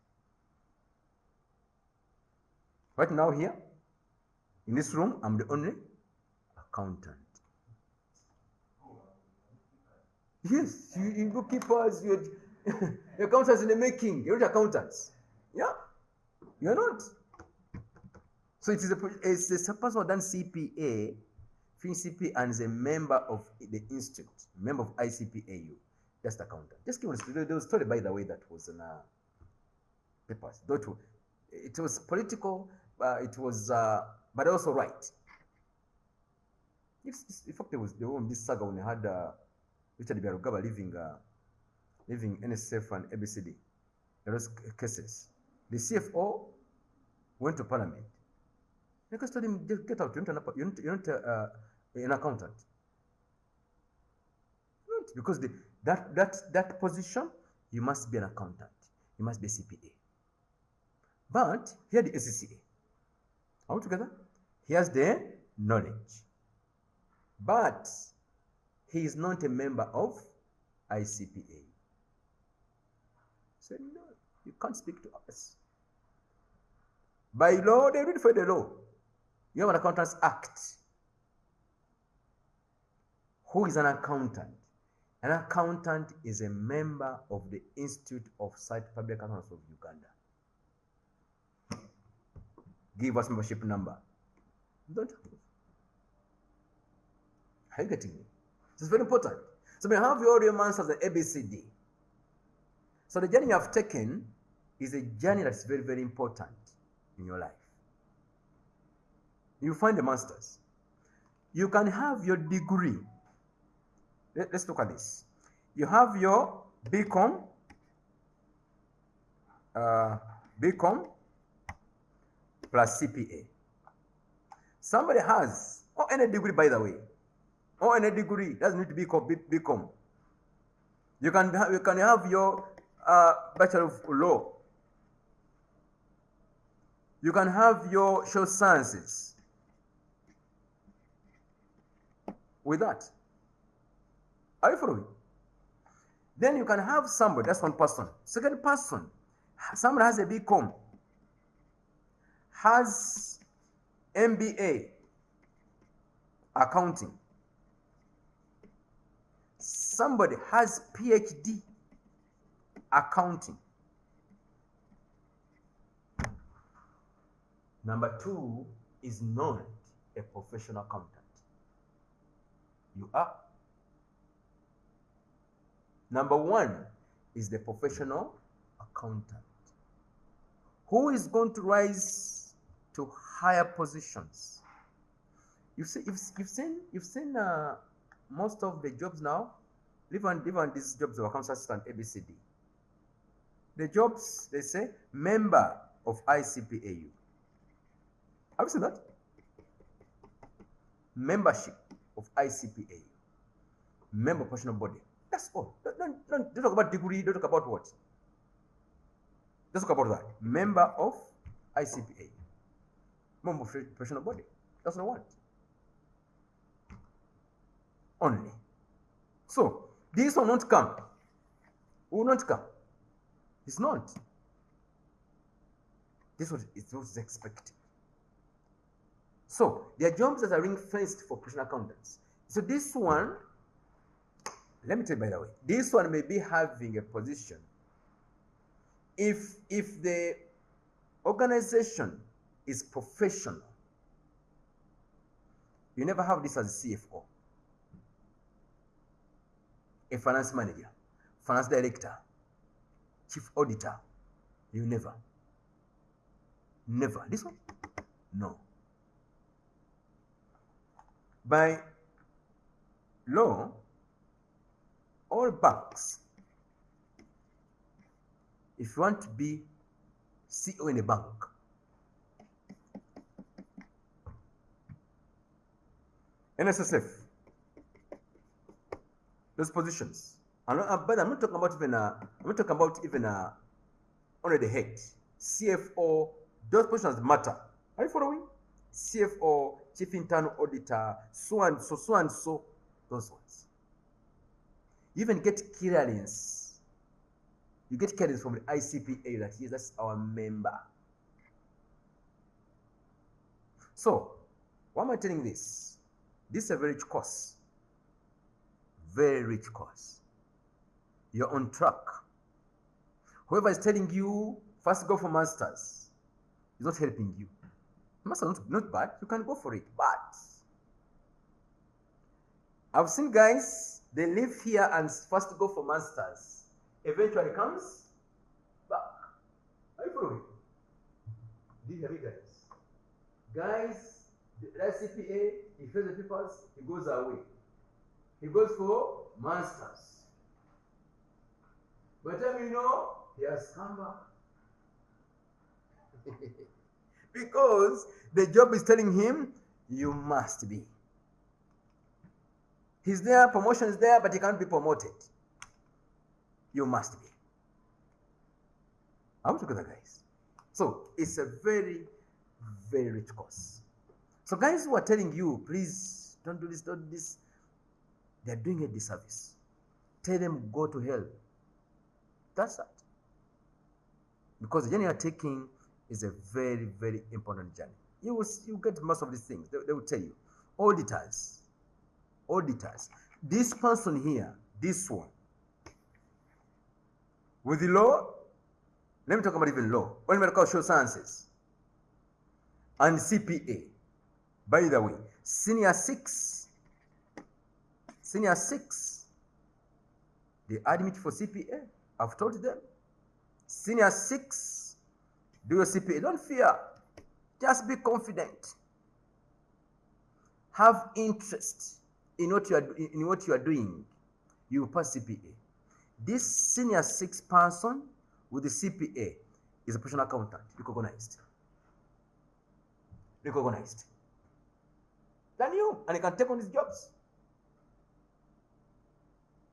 Speaker 1: Right now here, in this room, I'm the only accountant. Yes, you bookkeepers, you're accountants in the making. You're not accountants. Yeah, you're not. So it's a person who done CPA, finished CPA, and is a member of the institute, member of ICPAU. That's the accountant. Just give us there was a story, by the way, that was in papers. It was political, it was, but also right. In fact, there was this saga when they had Richard Biarugaba leaving NSF and ABCD. There was cases. The CFO went to Parliament. They told him, get out, you're not an accountant. Because that position, you must be an accountant. You must be a CPA. But here the ACCA. All together, he has the knowledge. But he is not a member of ICPA. So no, you can't speak to us. By law, they read for the law. You have an Accountants Act. Who is an accountant? An accountant is a member of the Institute of Site Public Accountants of Uganda. Give us membership number. Don't have. Are you getting me? It's very important. So we have all your answers at ABCD. So the journey you have taken is a journey that's very, very important in your life. You find the masters. You can have your degree. Let's look at this. You have your BCom plus CPA. Somebody has, or any degree, by the way, or any degree, doesn't need to be called BCom. You can have your Bachelor of Law. You can have your social sciences. with that. Are you following? Then you can have somebody, that's one person. Second person, someone has a BCom, has MBA, accounting. Somebody has PhD, accounting. Number 2 is not a professional accountant. You are. Number 1 is the professional accountant, who is going to rise to higher positions. You've seen most of the jobs now, even these jobs of accounts assistant, ABCD. The jobs, they say member of ICPAU. Have you seen that? Membership of ICPAU. Member professional body. That's all. Don't talk about degree, don't talk about what? Let's talk about that. Member of ICPA. Member of professional body. That's what I want. Only. So, this will not come. Will not come. It's not. This was expected. So, there are jobs that are ring-fenced for professional accountants. So this one, let me tell you by the way, this one may be having a position if the organization is professional. You never have this as a CFO, a finance manager, finance director, chief auditor. You never. This one? No. By law, all banks, if you want to be CEO in a bank, NSSF, those positions. But I'm not talking about even only the head, CFO. Those positions matter. Are you following? CFO, chief internal auditor, so and so, those ones. You even get clearance. You get clearance from the ICPA that yes, that's our member. So, why am I telling this? This is a very rich course. Very rich course. You're on track. Whoever is telling you first go for masters is not helping you. Masters not bad. You can go for it, but I've seen guys, they live here and first go for masters, eventually comes back. Are you following? These are guys. Guys, the CPA, he fills the papers, he goes away. He goes for masters. By the time you know, he has come back. Because the job is telling him, you must be. He's there, promotion is there, but he can't be promoted. You must be. Are we together, guys? So, it's a very, very rich course. So, guys who are telling you, please, don't do this, don't do this, they're doing a disservice. Tell them, go to hell. That's that. Because the journey you're taking is a very, very important journey. You get most of these things. They will tell you. Auditors. This person here, this one. With the law, let me talk about even law. Only medical social sciences. And CPA. By the way, senior 6, they admit for CPA. I've told them. Senior 6, do your CPA. Don't fear. Just be confident. Have interest in what you are doing. You will pass CPA. This senior 6 person with the CPA is a professional accountant, recognized. Than you, and he can take on these jobs.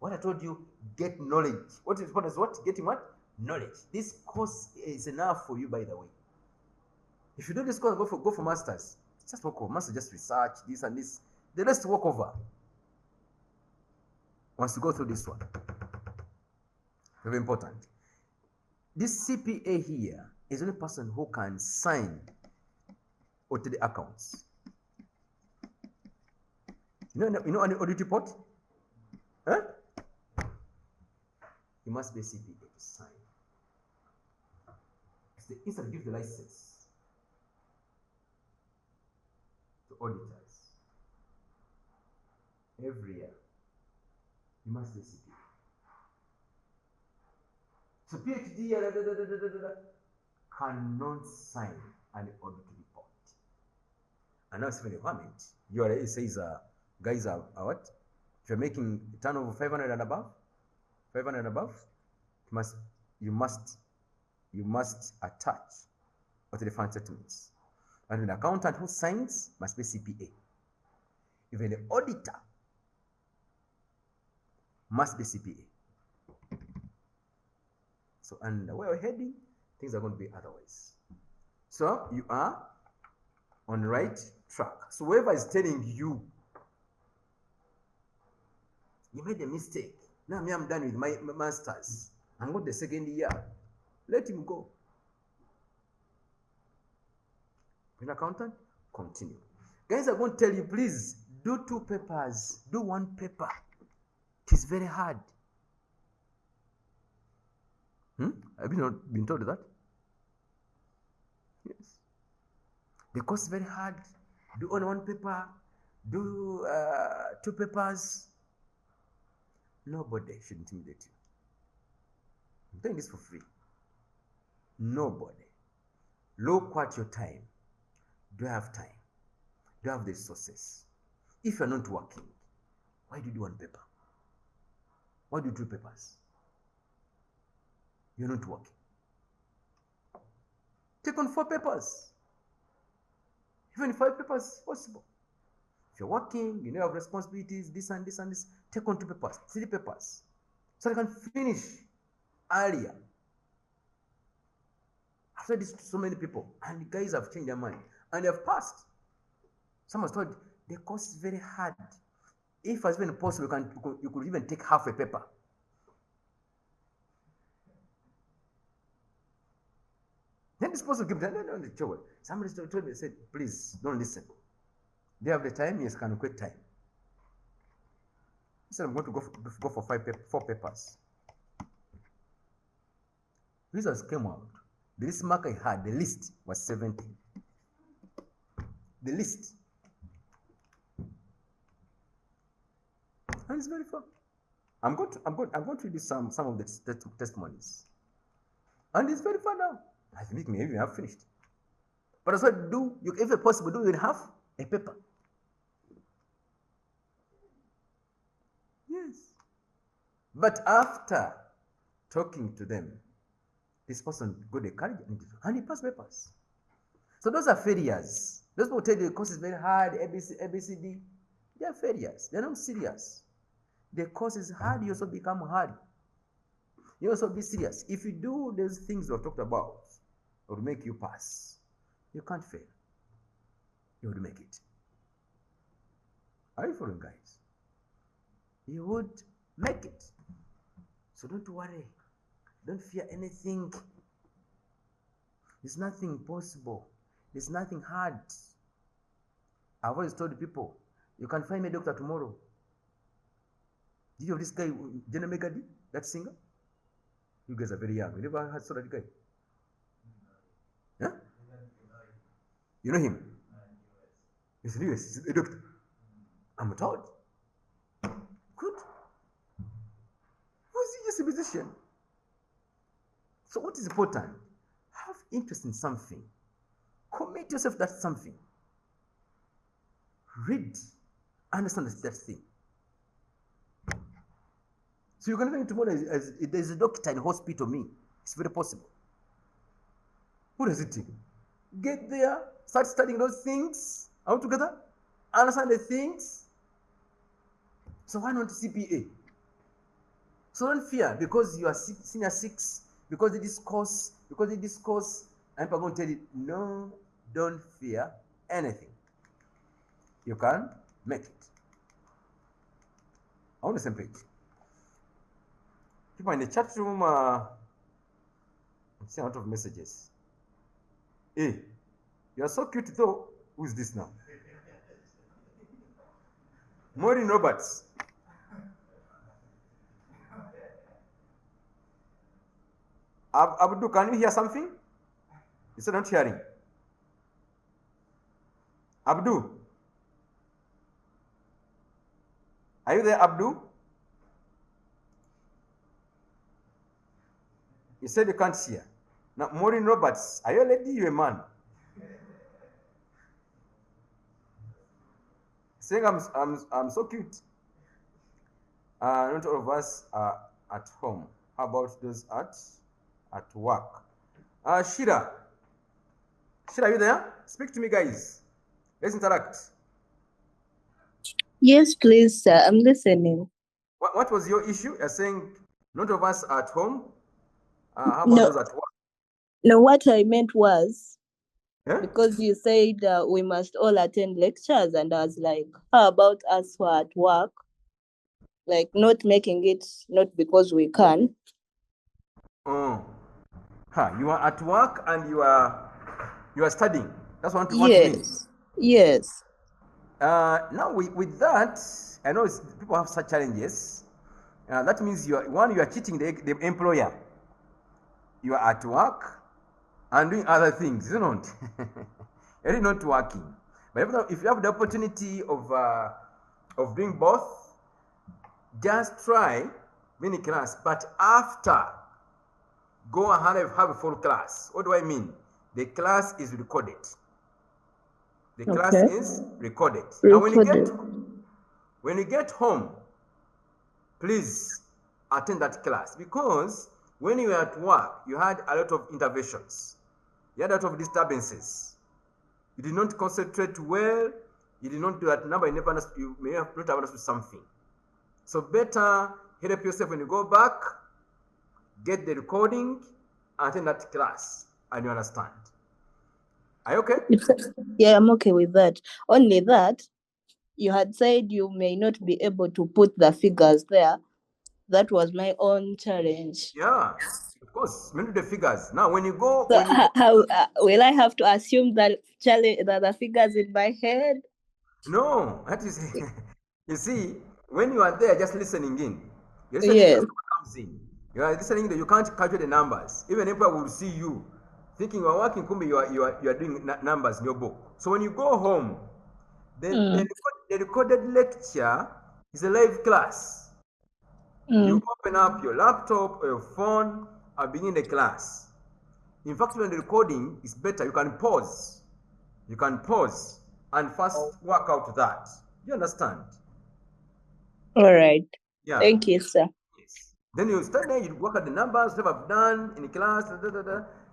Speaker 1: What I told you, get knowledge. What is important is what? Getting what? Knowledge. This course is enough for you, by the way. If you do this course, go for masters. Just walk over. Masters just research this and this. The rest walk over. wants to go through this one. Very important. This CPA here is the only person who can sign OTD accounts. You know an audit report? Huh? You must be a CPA to sign. It's the instant give the license to auditors. Every year, you must be a CPA. So PhD cannot sign an audit report. And now it's very requirement. URA says, guys are what? If you're making turnover 500 and above, you must attach what the fund statements. And an accountant who signs must be CPA. Even the auditor must be CPA. So, and where we're heading, things are going to be otherwise. So, you are on the right track. So, whoever is telling you, you made a mistake. Now, I'm done with my master's. I'm going to the second year. Let him go. An accountant, continue. Guys are going to tell you, please, do 2 papers. Do 1 paper. It is very hard. Have you not been told that? Yes. The course is very hard. Do only 1 paper. Do 2 papers. Nobody should intimidate you. I'm doing this for free. Nobody. Look at your time. Do you have time? Do you have the resources? If you're not working, why do you do 1 paper? Why do you do 2 papers? You're not working. Take on 4 papers. Even 5 papers possible. If you're working, you know you have responsibilities, this and this and this, take on 2 papers, 3 papers. So you can finish earlier. After this, so many people, and the guys have changed their mind, and they have passed. Someone told the course is very hard. If it's even possible, you could even take half a paper. Then this person came down on the show. Somebody told me, said, please don't listen. They have the time, yes, can quit time. He said, I'm going to go for 4 papers. Results came out. The list mark I had, the list was 70. The list. And it's very fun. I'm going to read you some of the testimonies. And it's very fun now. I think maybe we have finished. But that's what you do. If it's possible, do you have a paper? Yes. But after talking to them, this person got the courage and he passed papers. So those are failures. Those people tell you the course is very hard, ABCD. They are failures. They're not serious. The course is hard, you also become hard. You also be serious. If you do those things we've talked about, it will make you pass. You can't fail. You would make it. Are you following, guys? You would make it. So don't worry. Don't fear anything. There's nothing impossible. There's nothing hard. I've always told people, you can find me a doctor tomorrow. Did you have this guy, Jenna Megadi, that singer? You guys are very young. You never saw that guy? Huh? You know him? He's in the US. He's a doctor. I'm told. Good. Who's he? Just a musician? So what is important? Have interest in something. Commit yourself to that something. Read. Understand that thing. So you can find tomorrow as there's a doctor in hospital, me. It's very possible. What does it take? Get there, start studying those things all together, understand the things. So why not CPA? So don't fear because you are senior 6, because of this course, and people are going to tell you, no, don't fear anything. You can make it. On the same page. People in the chat room, I'm seeing a lot of messages. Hey, you are so cute though. Who is this now? Maureen Roberts. Abdu, can you hear something? You said not hearing. Abdu. Are you there, Abdu? You said you can't hear. Now, Maureen Roberts, are you a lady? You a man? Saying I'm so cute. Not all of us are at home. How about those at work? Shira, are you there? Speak to me, guys. Let's interact.
Speaker 4: Yes, please, sir. I'm listening.
Speaker 1: What was your issue? You're saying not of us are at home. How about those at work?
Speaker 4: No, what I meant was, because you said we must all attend lectures, and I was like, how about us who are at work? Like, not making it, not because we can.
Speaker 1: You are at work and you are studying. That's what you mean.
Speaker 4: Yes.
Speaker 1: Now with that, I know people have such challenges. That means you are cheating the employer. You are at work and doing other things, isn't it? You're not working. But if you have the opportunity of doing both, just try mini class. But after, go ahead and have a full class. What do I mean? The class is recorded. The class is recorded. Now, when you get home, please attend that class, because when you were at work, you had a lot of interventions. You had a lot of disturbances. You did not concentrate well. You did not do that number. You may have not understood something. So better help yourself when you go back, get the recording, attend that class, and you understand. Are you okay?
Speaker 4: Yeah, I'm okay with that. Only that, you had said you may not be able to put the figures there. That was my own challenge.
Speaker 1: Yeah, of course. Remember the figures. Now, when you go,
Speaker 4: so how will I have to assume that the figures in my head?
Speaker 1: No, that is. You see, when you are there just listening in, you're listening in, comes in. You are listening that you can't calculate the numbers. Even if I will see you thinking you are working, you are doing numbers in your book. So when you go home, the recorded lecture is a live class. You open up your laptop or your phone and begin the class. In fact, when the recording is better, you can pause. You can pause and first work out that. You understand?
Speaker 4: All right.
Speaker 1: Yeah.
Speaker 4: Thank you, sir.
Speaker 1: Yes. Then you start there, you work at the numbers, what I've done in class.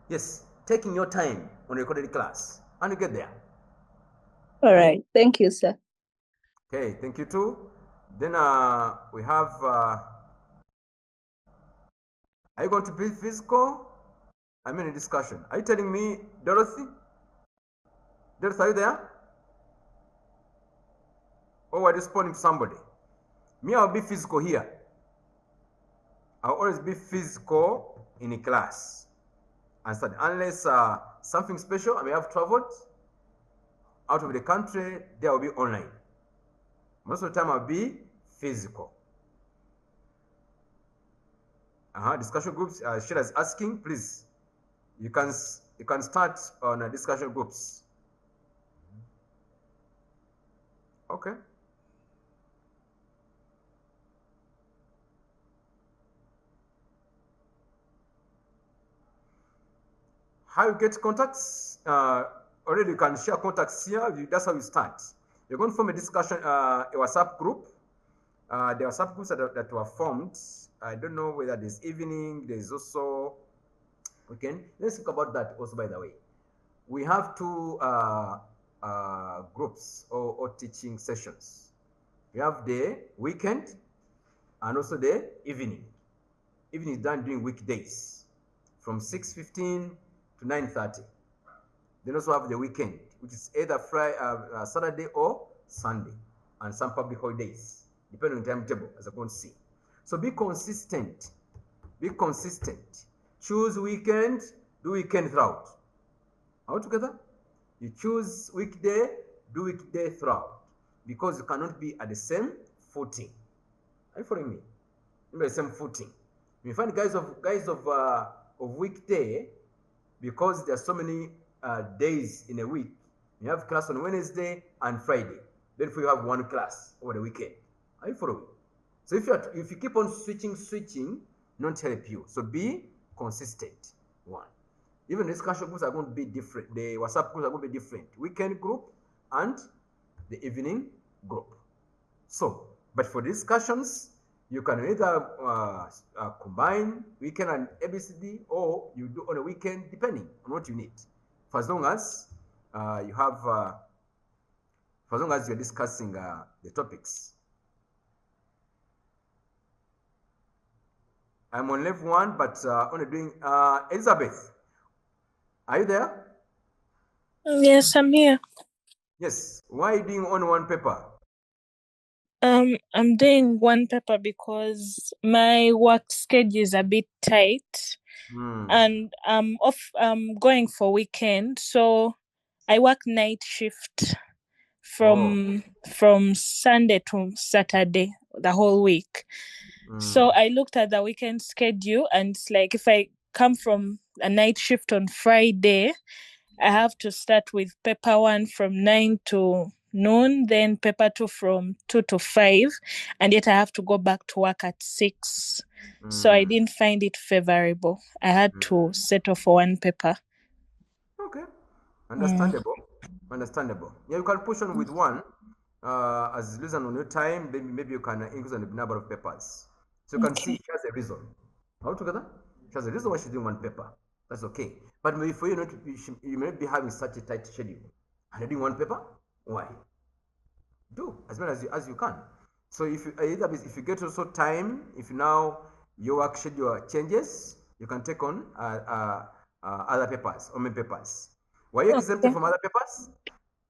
Speaker 1: Yes, taking your time on recorded class. And you get there.
Speaker 4: All right. Thank you, sir.
Speaker 1: Okay, thank you too. Then we have, are you going to be physical? I'm in a discussion. Are you telling me, Dorothy? Dorothy, are you there? Or are you responding to somebody? Me, I'll be physical here. I'll always be physical in a class. And study. Unless something special, I may have traveled out of the country, there will be online. Most of the time, I'll be physical. Discussion groups. Sheila is asking, please. You can start on discussion groups. Okay. How you get contacts? Already you can share contacts here. That's how you start. You're going to form a discussion, a WhatsApp group. There are WhatsApp groups that were formed. I don't know whether there's evening. There's also weekend. Let's talk about that also, by the way. We have two groups or teaching sessions. We have the weekend and also the evening. Evening is done during weekdays from 6:15 to 9:30. Then also have the weekend, which is either Friday, Saturday or Sunday, and some public holidays, depending on the timetable, as I'm going to see. So be consistent. Be consistent. Choose weekend, do weekend throughout. All together? You choose weekday, do weekday throughout. Because you cannot be at the same footing. Are you following me? The same footing. You find guys of weekday, because there are so many days in a week. You have class on Wednesday and Friday. Then you have one class over the weekend. Are you following? So if you keep on switching, not help you. So be consistent. One. Even the discussion groups are going to be different. The WhatsApp groups are going to be different. Weekend group and the evening group. So, but for discussions, you can either combine weekend and ABCD, or you do on a weekend, depending on what you need. For as long as you have, for as long as you're discussing the topics. I'm on level 1, but only doing Elizabeth. Are you there?
Speaker 5: Yes, I'm here.
Speaker 1: Yes. Why are you doing only one paper?
Speaker 5: I'm doing one paper because my work schedule is a bit tight, and I'm going for weekend, so I work night shift from Sunday to Saturday the whole week. So I looked at the weekend schedule, and it's like if I come from a night shift on Friday, I have to start with paper 1 from 9 to noon, then paper 2 from 2 to 5, and yet I have to go back to work at 6. So I didn't find it favorable. I had to settle for one paper.
Speaker 1: Okay. Understandable. Understandable. Yeah, you can push on with one. As you listen on your time, then maybe you can increase the number of papers. So you can see she has a reason. All together? She has a reason why she's doing one paper. That's okay. But maybe for you not to be, you may not be having such a tight schedule. And you're doing one paper? Why? Do as many as you can. So if you get also time, if now your work schedule changes, you can take on other papers, or main papers. Were you exempted from other papers?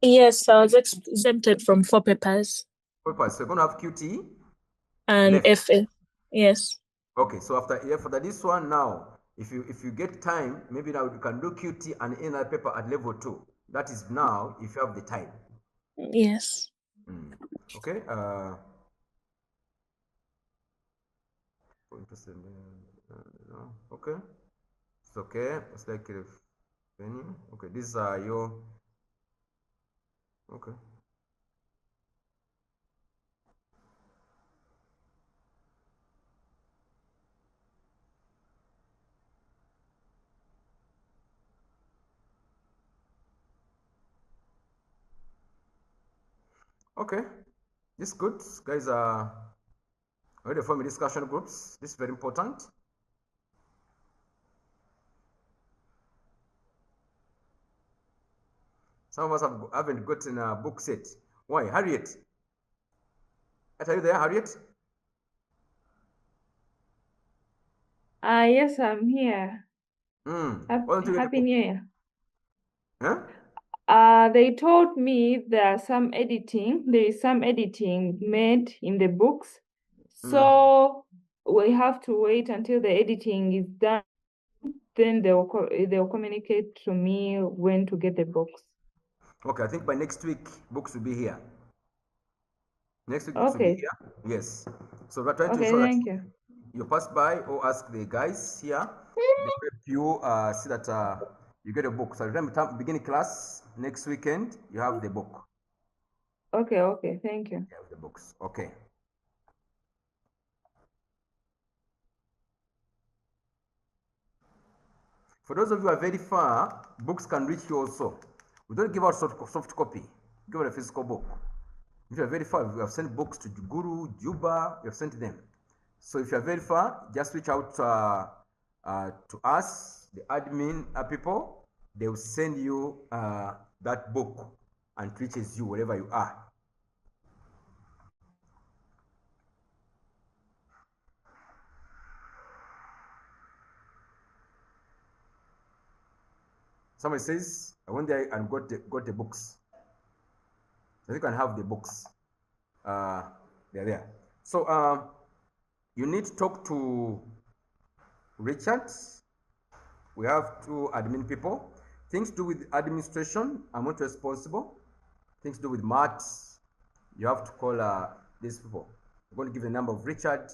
Speaker 5: Yes, I was exempted from 4 papers.
Speaker 1: Papers. So you're going to have QT
Speaker 5: and
Speaker 1: left.
Speaker 5: FA. Yes.
Speaker 1: Okay. So after this one now, if you get time, maybe now you can do QT and another paper at level 2. That is now if you have the time.
Speaker 5: Yes.
Speaker 1: Okay. Okay. It's okay. It's like venue. Okay. These are your. Okay. Okay. This is good. Guys are ready for me discussion groups. This is very important. Some of us haven't gotten a book set. Why? Harriet? Are you there, Harriet?
Speaker 6: Yes, I'm here.
Speaker 1: Happy
Speaker 6: New Year.
Speaker 1: Huh?
Speaker 6: They told me there is some editing made in the books. So we have to wait until the editing is done. Then they'll communicate to me when to get the books.
Speaker 1: Okay, I think by next week books will be here. Next week books will be here. Yes. So we're trying to ensure that you pass by or ask the guys here. They help you see that you get a book. So every time beginning class next weekend, you have the book.
Speaker 6: Okay, thank you.
Speaker 1: You have the books. Okay. For those of you who are very far, books can reach you also. We don't give out soft copy. Give out a physical book. If you are very far, we have sent books to Guru, Juba, we have sent them. So if you are very far, just reach out to us, the admin people. They will send you that book and it reaches you wherever you are. Somebody says, I went there and got the books. So you can have the books. They're there. So you need to talk to Richard. We have 2 admin people. Things to do with administration, I'm not responsible. Things to do with maths, you have to call these people. I'm going to give the number of Richard.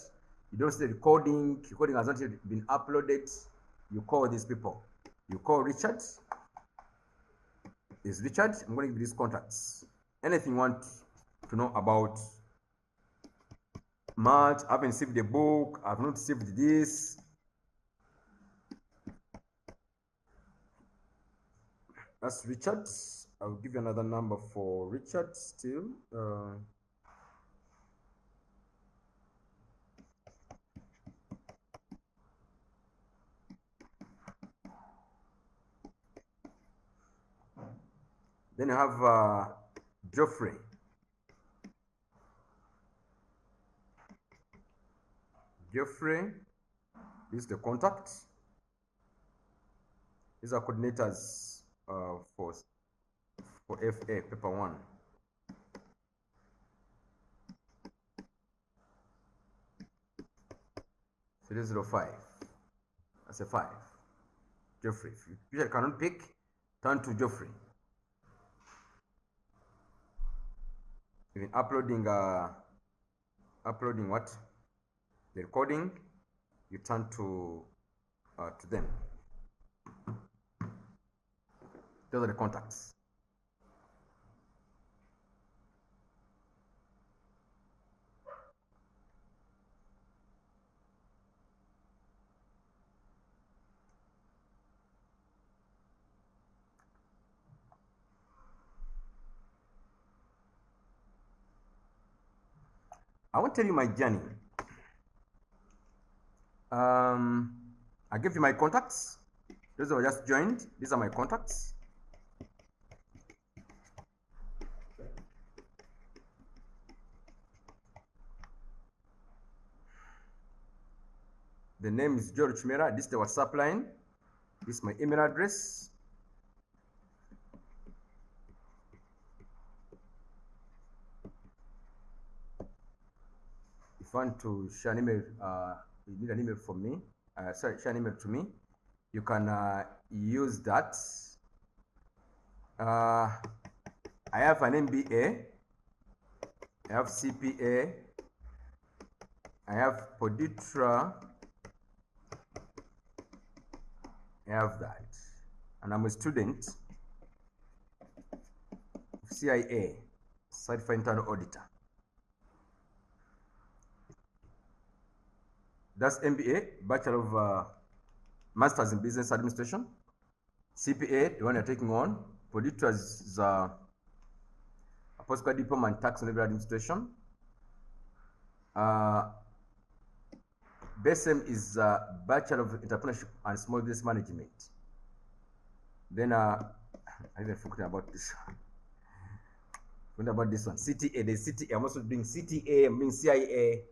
Speaker 1: You don't see the recording has not yet been uploaded. You call these people. You call Richard. Is Richard. I'm going to give you these contacts. Anything you want to know about math, I haven't received the book, I've not received this. That's Richard. I'll give you another number for Richard still. Then you have Geoffrey. Geoffrey is the contact. These are coordinators for FA paper 1. 305. That's a 5. Geoffrey. If you cannot pick, turn to Geoffrey. Even uploading what? The recording, you turn to them. Those are the contacts. I want to tell you my journey. I gave you my contacts. Those who just joined, these are my contacts. The name is George Kimera. This is the WhatsApp line. This is my email address. If you want to share an email, you need an email from me. Share an email to me. You can use that. I have an MBA. I have CPA. I have Poditra. I have that. And I'm a student of CIA, Certified Internal Auditor. That's MBA, Bachelor of Masters in Business Administration. CPA, the one you're taking on. Poditra is a postgraduate diploma in Tax and Labor Administration. BSM is Bachelor of Entrepreneurship and Small Business Management. Then I even forgot about this. Forgot about this one. CTA. The CTA. I'm also doing CTA. I'm doing CIA.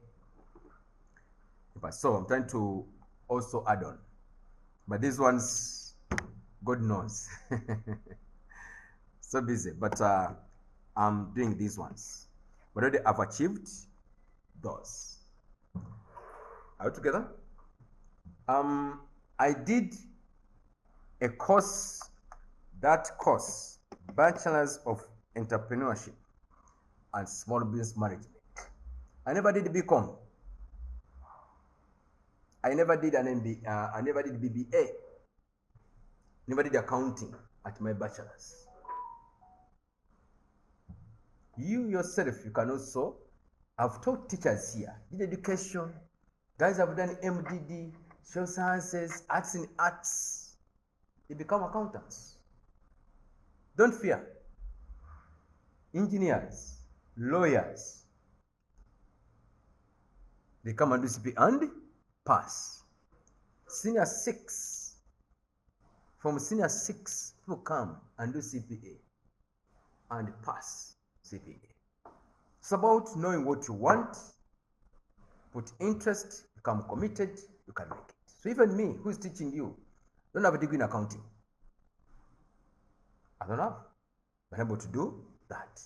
Speaker 1: So I'm trying to also add on. But these ones, God knows. So busy. But I'm doing these ones. But already I've achieved those. Are we together? I did a course, Bachelor's of Entrepreneurship and Small Business Management. I never did BCom. I never did an MBA. I never did BBA. Never did accounting at my bachelor's. You yourself, you can also. I've taught teachers here. Did education. Guys have done MDD, social sciences, arts and arts. They become accountants. Don't fear. Engineers, lawyers, they come and do CPA and pass. Senior 6, from senior 6, people come and do CPA and pass CPA. It's about knowing what you want, put interest, become committed, you can make it. So even me, who is teaching you, don't have a degree in accounting. I don't have. But I'm able to do that.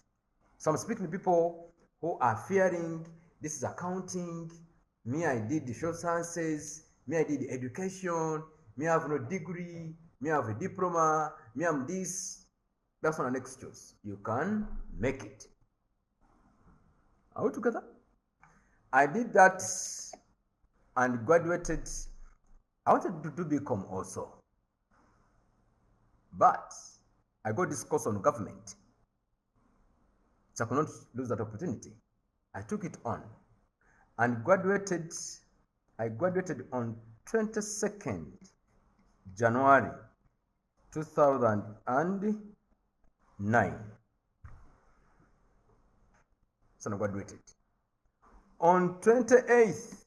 Speaker 1: So I'm speaking to people who are fearing, this is accounting, me I did the social sciences, Me, I did education. Me, I have no degree. Me, I have a diploma. Me, I'm this. That's not an excuse. You can make it. Are we together? I did that and graduated. I wanted to do BCom also. But I got this course on government. So I could not lose that opportunity. I took it on and graduated. I graduated on 22nd January 2009. So I graduated. On 28th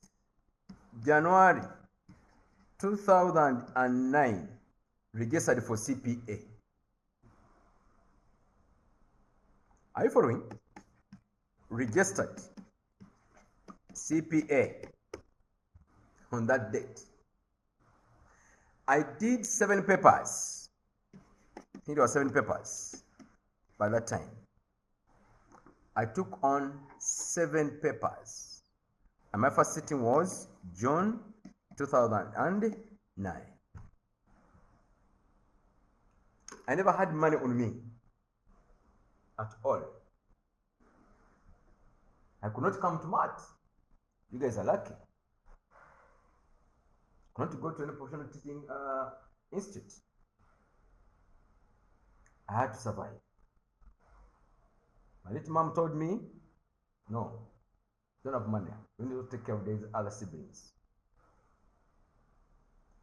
Speaker 1: January 2009, registered for CPA. Are you following? Registered CPA on that date. I did 7 papers. I think there were 7 papers by that time. I took on 7 papers. And my first sitting was June 2009. I never had money on me at all. I could not come to MAT. You guys are lucky. I could not go to any professional teaching institute. I had to survive. My little mom told me, no, don't have money. You need to take care of these other siblings.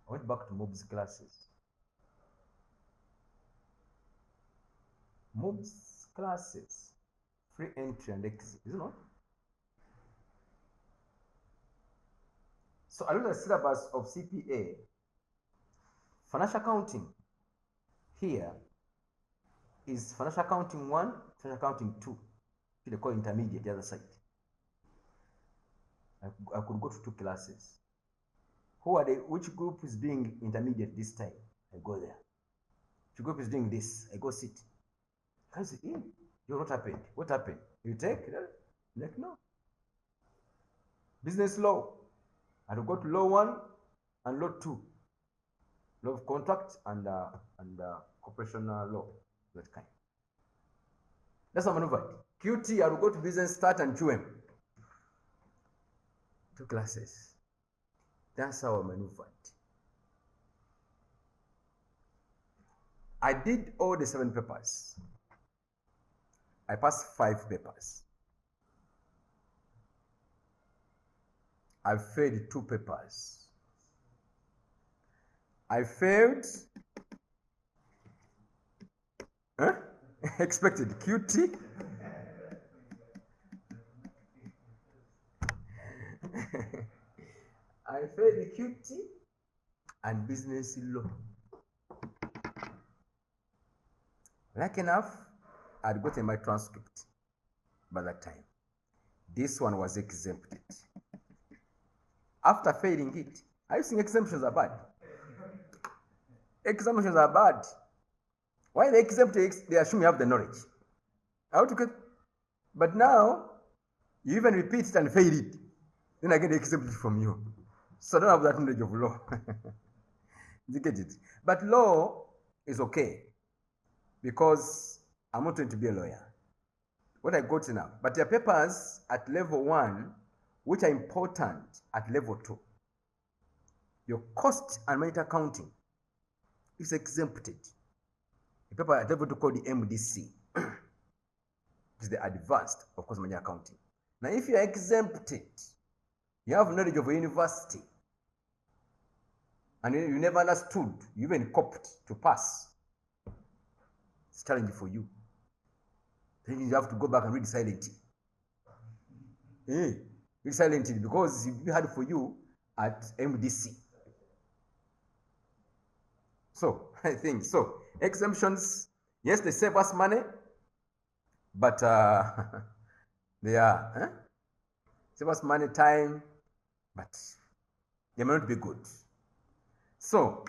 Speaker 1: I went back to MOBS classes. MOBS classes, free entry and exit, is it not? So I looked at the syllabus of CPA. Financial accounting here is financial accounting 1, financial accounting 2. They call intermediate the other side. I could go to 2 classes. Who are they? Which group is doing intermediate this time? I go there. Which group is doing this? I go sit. I say, hey, what happened? What happened? You take? Like, no. Business law. I will go to law 1 and law 2. Law of contract and corporational law. That kind. That's how I maneuvered. QT, I will go to business start and QM. 2 classes. That's how I maneuvered. I did all the 7 papers. I passed 5 papers. I failed 2 papers. I failed expected QT. I failed QT and business law. Like enough, I'd gotten my transcript by that time. This one was exempted. After failing it, I think exemptions are bad. Exemptions are bad. Why they exempt it? They assume you have the knowledge. How to get? But now, you even repeat it and fail it. Then I get exempted from you. So I don't have that knowledge of law. You get it? But law is okay because I'm not going to be a lawyer. What I got now. But there are papers at level 1 which are important at level 2. Your cost and monetary accounting is exempted. A paper at level 2 called the MDC, which is the advanced of cost monetary accounting. Now, if you are exempted, you have knowledge of a university, and you never understood, you even copied to pass. It's challenging for you. Then you have to go back and read silently. Read silently because it will be hard for you at MDC. So, I think so. Exemptions, yes, they save us money, but they are save us money, time, but they may not be good. So,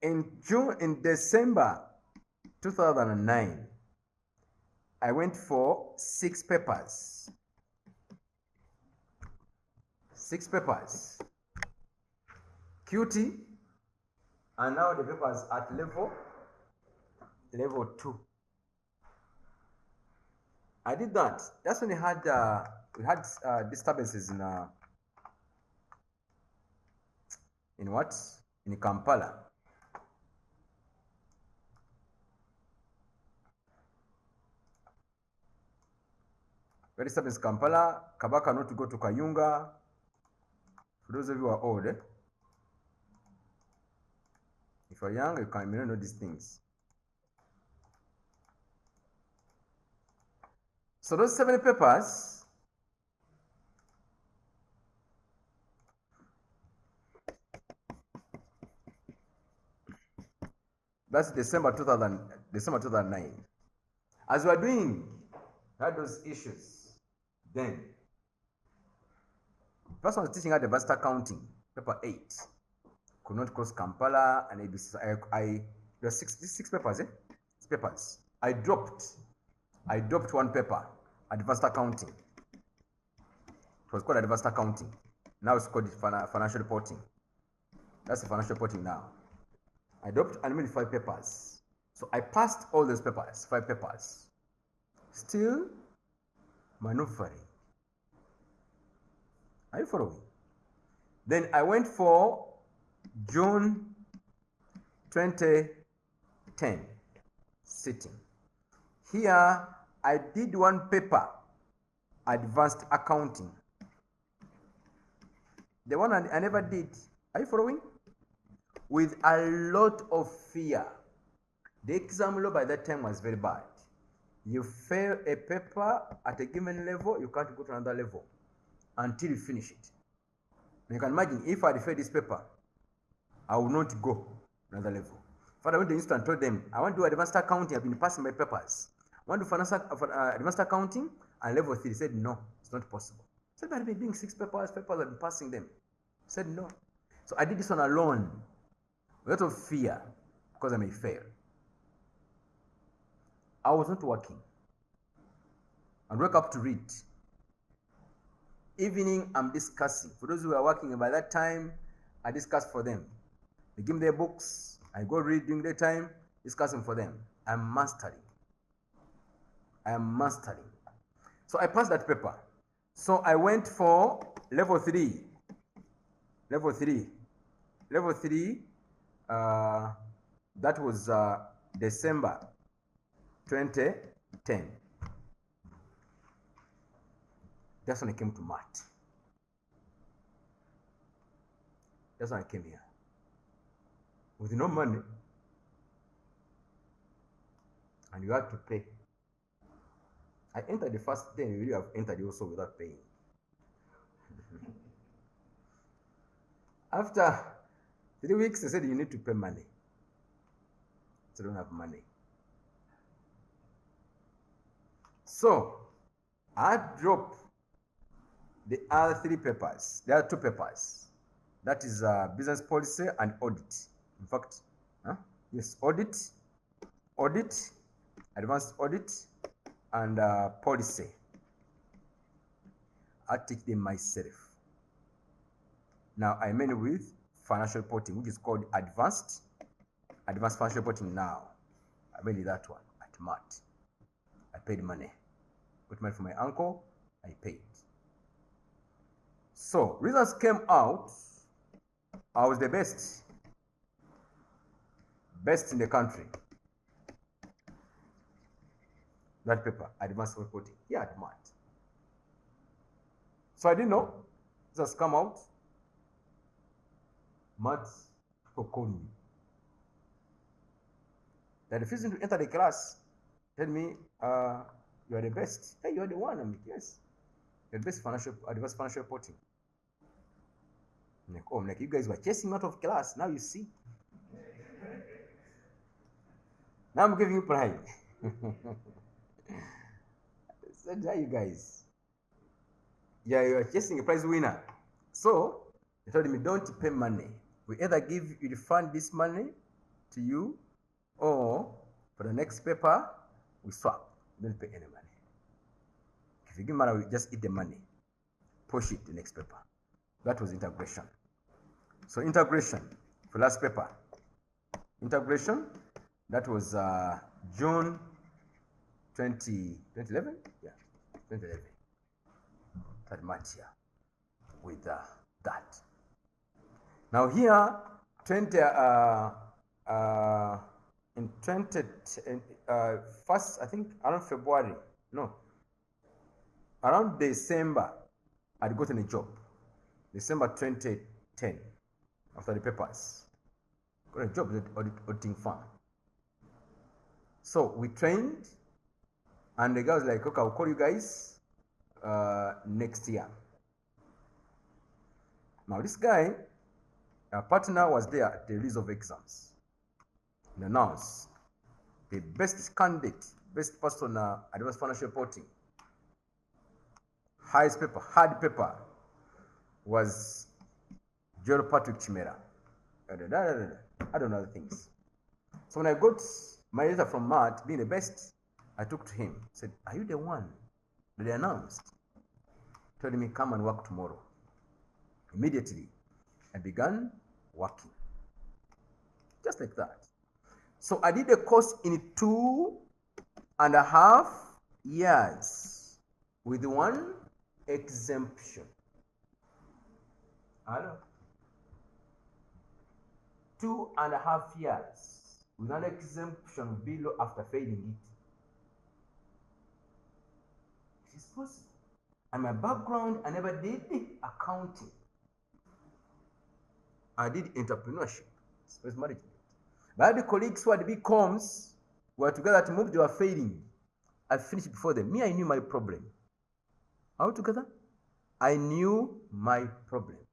Speaker 1: in December 2009, I went for 6 papers. 6 papers. QT, and now the papers at level 2. I did that. That's when we had disturbances in what? In Kampala. Very disturbance Kampala, Kabaka not to go to Kayunga. For those of you who are old, if you're young, you may not know these things. So those 7 papers, that's December 2009. As we are doing, had those issues. Then, the person was teaching at the Vasta Accounting, paper 8. Could not cross Kampala and ABC. There were 6 papers, 6 papers. I dropped 1 paper, Advanced Accounting. It was called Advanced Accounting. Now it's called Financial Reporting. That's the Financial Reporting now. I dropped and made 5 papers. So I passed all those papers, 5 papers. Still maneuvering. Are you following? Then I went for June 2010 sitting. Here I did 1 paper, Advanced Accounting. The one I never did. Are you following? With a lot of fear. The exam law by that time was very bad. You fail a paper at a given level, you can't go to another level until you finish it. And you can imagine if I failed this paper, I will not go to another level. Father went to the institute and told them, I want to do Advanced Accounting, I've been passing my papers. I want to do Advanced Accounting and level 3. He said, no, it's not possible. I said, but I've been doing 6 papers, I've been passing them. He said, no. So I did this one alone, with a lot of fear, because I may fail. I was not working. I wake up to read. Evening, I'm discussing. For those who are working by that time, I discuss for them. They give me their books. I go read during the time, discussing for them. I'm mastering. I am mastering. So I passed that paper. So I went for level 3. Level 3. Level 3, that was December 2010. That's when I came to MAT. That's when I came here. With no money. And you had to pay. I entered the first day, and you really have entered also without paying. After 3 weeks, they said you need to pay money. So you don't have money. So I dropped the other 3 papers. There are 2 papers. That is business policy and audit. In fact, yes, audit, advanced audit, and policy. I take them myself. Now I mainly with financial reporting, which is called advanced financial reporting now. I mainly that one at MAT. I paid money. Put money for my uncle, I paid. So results came out. I was the best in the country. That paper, advanced reporting, yeah, at MAT. So I didn't know. Results come out. MAT called me. They refusing to enter the class. Tell me, you are the best. Hey, you are the one. I'm like, yes. You're the best advanced financial reporting. I'm like, you guys were chasing me out of class. Now you see. Now I'm giving you pride. So, you guys. Yeah, you are chasing a prize winner. So, they told me, don't pay money. We either refund this money to you, or for the next paper, we swap. Don't pay any money. If you give money, we just eat the money. Push it to the next paper. That was integration. So integration for last paper. Integration, that was June 2011? Yeah, 2011. Third March here with that. Now here, in first, I think around February, no, around December, I'd gotten a job. December 2010, after the papers, got a job at the auditing firm. So we trained, and the guy was like, okay, I'll call you guys next year. Now this guy, our partner, was there at the release of exams and announced the best candidate, best person advanced financial reporting, highest paper, hard paper, was Joel Patrick Kimera. I don't know other things. So when I got my letter from MAT being the best, I took to him, said, are you the one that they announced? Told me, come and work tomorrow. Immediately, I began working. Just like that. So I did the course in 2.5 years with one exemption. Hello? 2.5 years with an exemption below after failing it. It is possible. And my background, I never did accounting. I did entrepreneurship, space management. But the colleagues who had big comms were together to move, they were failing. I finished before them. Me, I knew my problem. All together, I knew my problem.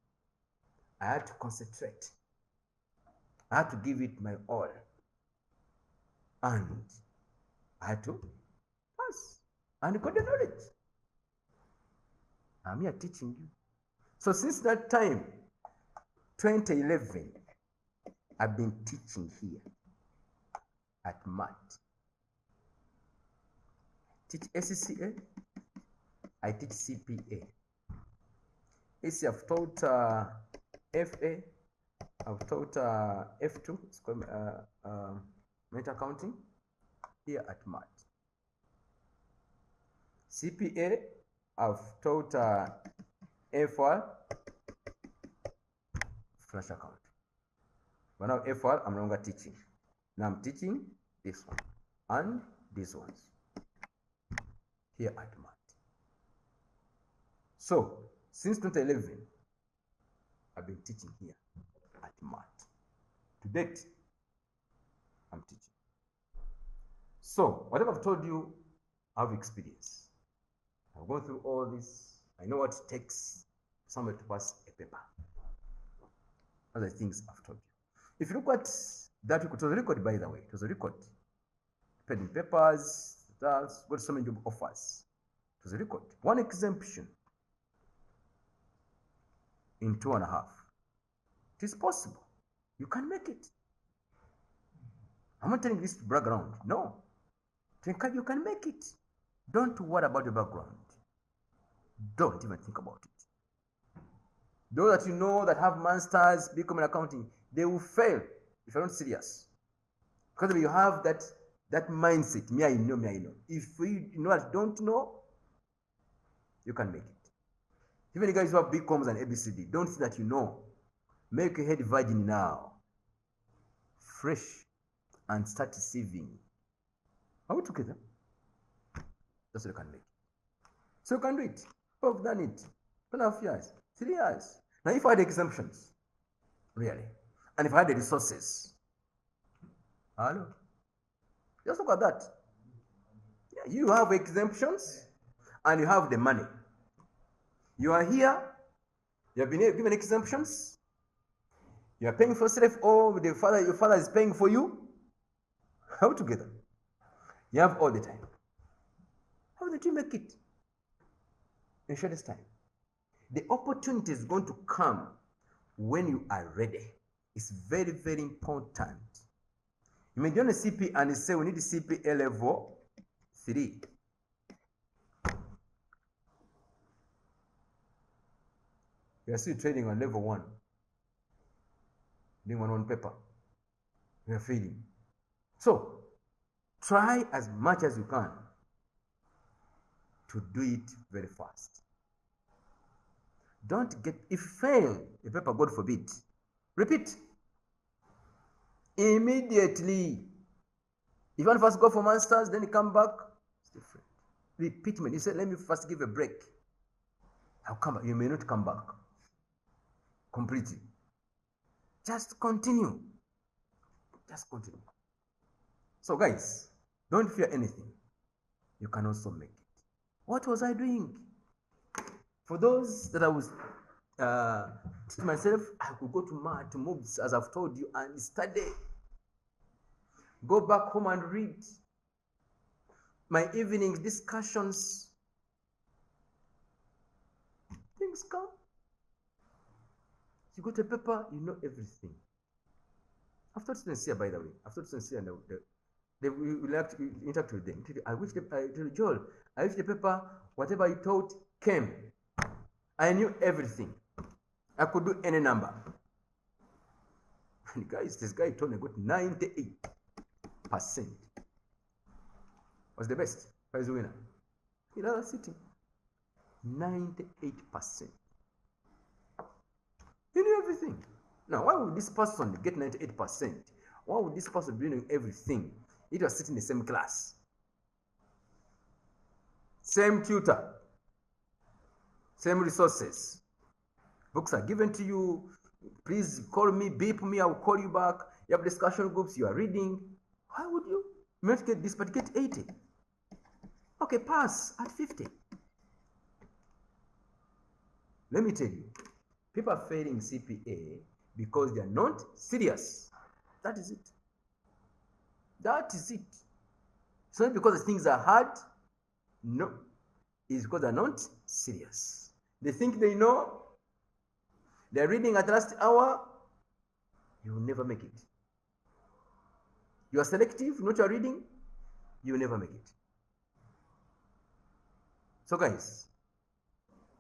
Speaker 1: I had to concentrate. I had to give it my all. And I had to pass and got the knowledge. I'm here teaching you. So since that time, 2011, I've been teaching here at MAT. Teach ACCA, I teach CPA. I've taught FA, I've taught F2, it's called MAT accounting, here at MAT. CPA, I've taught FR, flash account. But now FR, I'm no longer teaching. Now I'm teaching this one and these ones here at MAT. So since 2011, I've been teaching here at MAT. To date, I'm teaching. So whatever I've told you, I have experience. I've gone through all this. I know what it takes somebody to pass a paper. Other things I've told you. If you look at that, it was a record, by the way. It was a record. Pending papers, that's got so many job offers. It was a record. One exemption in 2.5. It is possible. You can make it. I'm not telling this to brag around. No. You can make it. Don't worry about your background. Don't even think about it. Those that you know that have masters, become in accounting, they will fail if you're not serious. Because you have that mindset, me I know, me I know. If you know what don't know, you can make it. Even the guys who have big comms and ABCD, don't think that you know. Make your head virgin now. Fresh. And start receiving. Are we together? That's what you can make. So you can do it. I've done it. 2.5 years, 3 years. Now if I had exemptions, really, and if I had the resources, hello, just look at that. Yeah, you have exemptions and you have the money. You are here, you have been given exemptions, you are paying for yourself, or your father is paying for you. How together? You have all the time. How did you make it in shortest time? The opportunity is going to come when you are ready. It's very, very important. You may join a CPA and say we need a CPA level 3. You are still training on level 1. Doing one paper. You are failing. So, try as much as you can to do it very fast. Don't get, if you fail a paper, God forbid, repeat. Immediately. If you want to first go for masters, then you come back, it's different. Repeatment. You say, let me first give a break. I'll come back. You may not come back completely. Just continue. Just continue. So guys, don't fear anything. You can also make it. What was I doing? For those that I was teaching myself, I could go to MAT, to MOOCs, as I've told you, and study. Go back home and read. My evenings, discussions. Things come. You got a paper, you know everything. I've taught students here, by the way. I've taught students here, and they will like to interact with them. I wish Joel, I wish the paper, whatever you taught, came. I knew everything. I could do any number. And guys, this guy told me I got 98%. Was the best prize winner. In other city. 98%. He knew everything. Now, why would this person get 98%? Why would this person be doing everything? It was sitting in the same class. Same tutor. Same resources. Books are given to you. Please call me, beep me, I will call you back. You have discussion groups, you are reading. Why would you not get this but get 80? Okay, pass at 50. Let me tell you, people are failing CPA because they are not serious. That is it. That is it. It's not because the things are hard. No. It's because they're not serious. They think they know. They're reading at the last hour. You will never make it. You are selective, not your reading. You will never make it. So guys,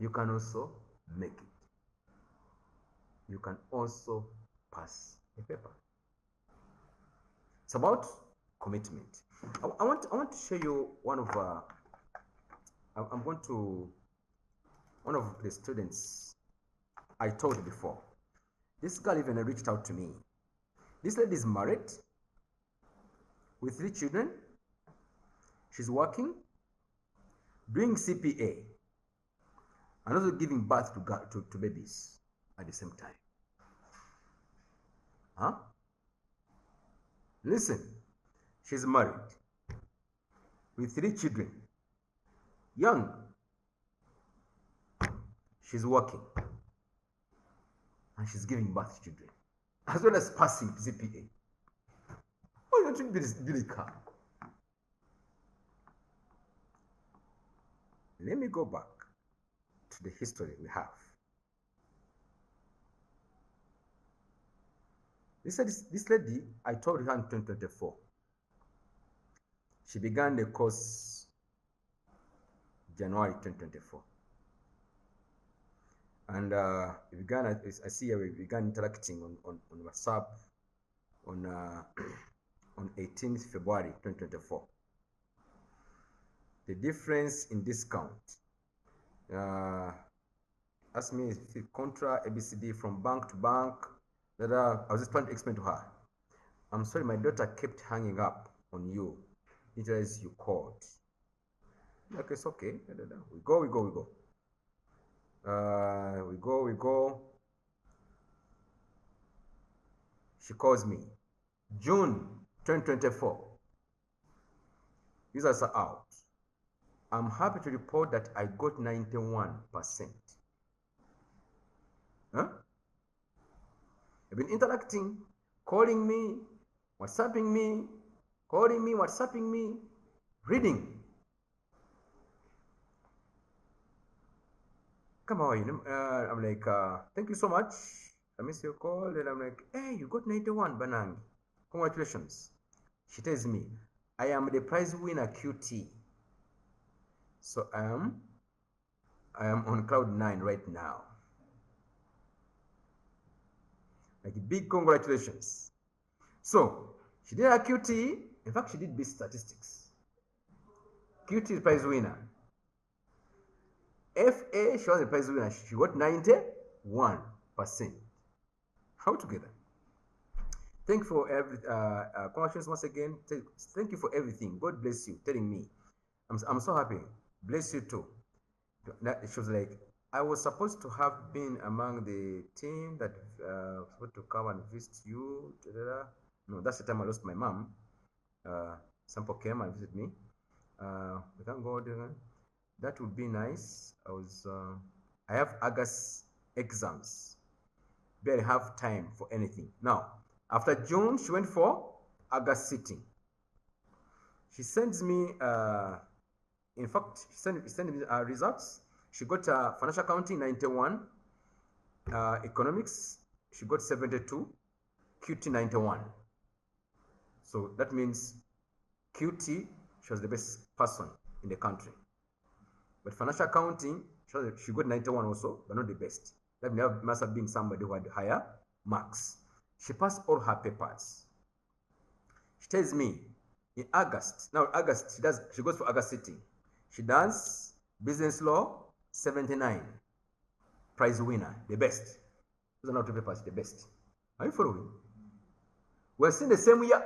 Speaker 1: you can also make it. You can also pass a paper. It's about commitment. I want to show you one of one of the students I told before. This girl even reached out to me. This lady is married with 3 children. She's working, doing CPA, and also giving birth to babies at the same time. Huh? Listen, she's married with 3 children, young. She's working, and she's giving birth to children, as well as passing CPA. Why don't you be like her? Let me go back to the history we have. This lady, I told her in 2024. She began the course January 2024. And we began, I see we began interacting on WhatsApp on 18th February 2024. The difference in discount. Asked me if it's contra ABCD from bank to bank. That I was just trying to explain to her. I'm sorry, my daughter kept hanging up on you. It is you called. Okay, it's okay. We go. We go. She calls me. June 2024. Results are out. I'm happy to report that I got 91%. Huh? You've been interacting, calling me, WhatsApping me, calling me, WhatsApping me, reading. Come on, I'm like, thank you so much. I missed your call, and I'm like, hey, you got 91, Banang. Congratulations. She tells me, I am the prize winner QT. So I am on cloud 9 right now. Like big congratulations. So she did her QT. In fact, she did basic statistics. QT is prize winner. FA, she was the prize winner. She got 91%. How together? Thank you for every congratulations once again. Thank you for everything. God bless you. Telling me, I'm so happy. Bless you too. She was like, I was supposed to have been among the team that supposed to come and visit you. No, that's the time I lost my mom. Sample came and visited me. Thank God. That would be nice. I have August exams. Barely have time for anything. Now, after June, she went for August sitting. She sends me, in fact, she sent me results. She got financial accounting 91, economics, she got 72, QT 91. So that means QT, she was the best person in the country. But financial accounting, she got 91 also, but not the best. That must have been somebody who had higher marks. She passed all her papers. She tells me in August, now August, she goes for August sitting. She does business law, 79. Prize winner, the best. Those are not two papers, the best. Are you following? We're still the same year.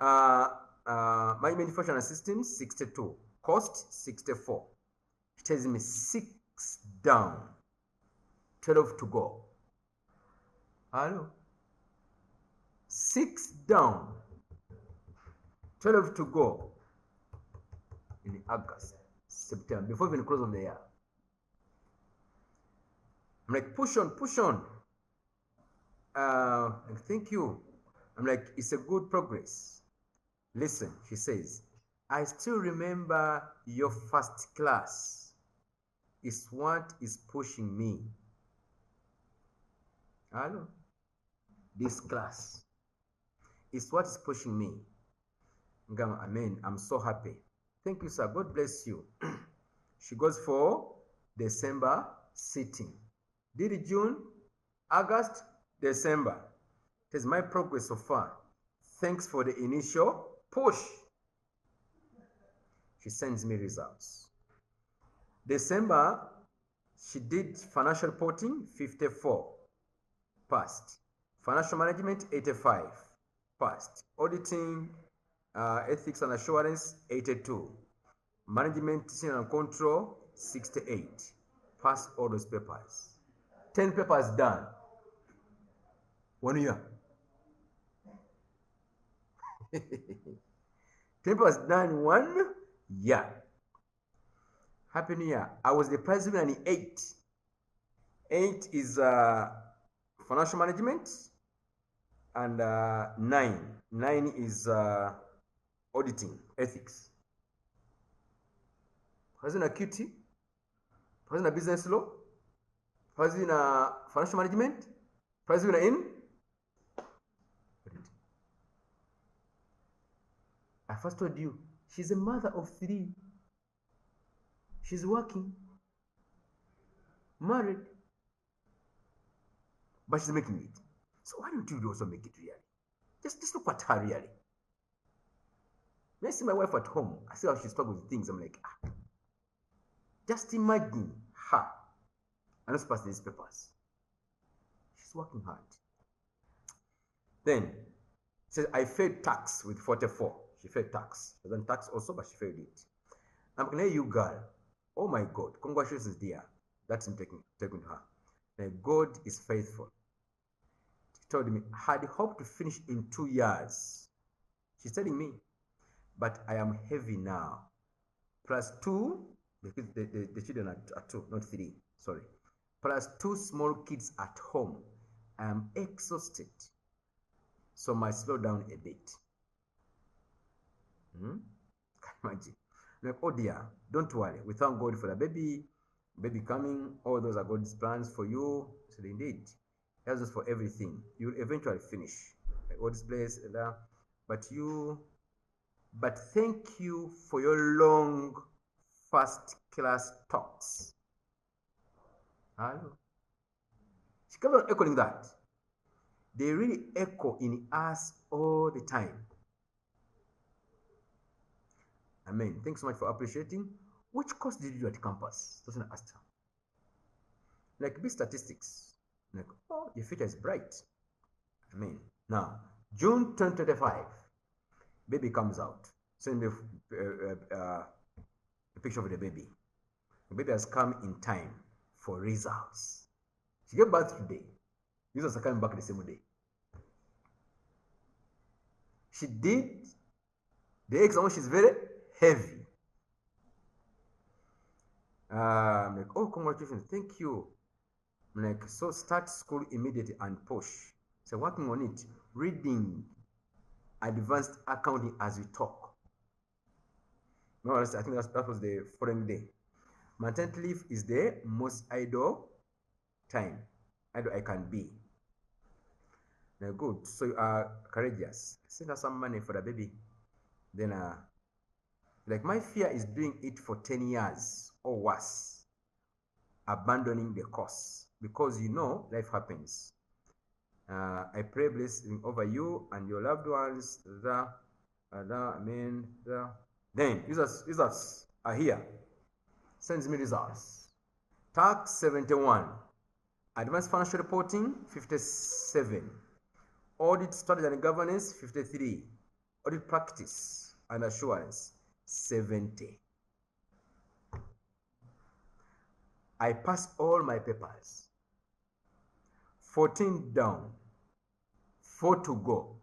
Speaker 1: Management information and systems, 62. Cost, 64. She tells me 6 down, 12 to go. Hello? 6 down, 12 to go in August, September, before even the close of the year. I'm like, push on, push on. Thank you. I'm like, it's a good progress. Listen, she says, I still remember your first class. It's what is pushing me. Hello? This class. It's what is pushing me. Amen. I'm so happy. Thank you, sir. God bless you. She goes for December sitting. Did it June, August, December. It is my progress so far. Thanks for the initial push. She sends me results. December, she did financial reporting, 54, passed. Financial management, 85, passed. Auditing, ethics and assurance, 82. Management, teaching and control, 68. Passed all those papers. 10 papers done. 1 year. 10 papers done 1 year. Happy New Year. I was the prize winner in 8. 8 is financial management, and 9 is auditing, ethics. President QT, President business law, President financial management, President in. I first told you, she's a mother of 3. She's working, married, but she's making it. So why don't you also make it really? Just look at her really. When I see my wife at home, I see how she struggles with things. I'm like, just imagine her. I don't pass these papers. She's working hard. Then, says I failed tax with 44. She failed tax. She done tax also, but she failed it. I'm going to hear you, girl. Oh my God, congratulations, dear. That's him taking to her. God is faithful. She told me, I had hoped to finish in 2 years. She's telling me, but I am heavy now. Plus 2, the children are 2, not 3, sorry. Plus 2 small kids at home. I am exhausted. So I might slow down a bit. Can you imagine? Like, oh dear, don't worry. We thank God for the baby coming. All those are God's plans for you. So indeed, He has us for everything. You'll eventually finish. Like, God's bless, but thank you for your long first class talks. Hello. She kept on echoing that. They really echo in us all the time. Amen. Thanks so much for appreciating. Which course did you do at campus? Doesn't ask her. Like B statistics. Like, oh, your future is bright. Amen. Now, June 2025, baby comes out. Send me a picture of the baby. The baby has come in time for results. She gave birth today. Results are coming back the same day. She did the exam. She's very heavy. I'm like, oh, congratulations, thank you. I'm like, so start school immediately and push. So working on it, reading advanced accounting as we talk. No, I think that was the following day. Maternity leave is the most idle time, idle I can be. Now, good. So you are courageous. Send her some money for the baby. Then, like my fear is doing it for 10 years or worse, abandoning the course, because you know life happens. I pray blessing over you and your loved ones. Then users are here. Sends me results. Tax 71, advanced financial reporting 57, audit strategy and governance 53, audit practice and assurance 70. I passed all my papers. 14 down, 4 to go.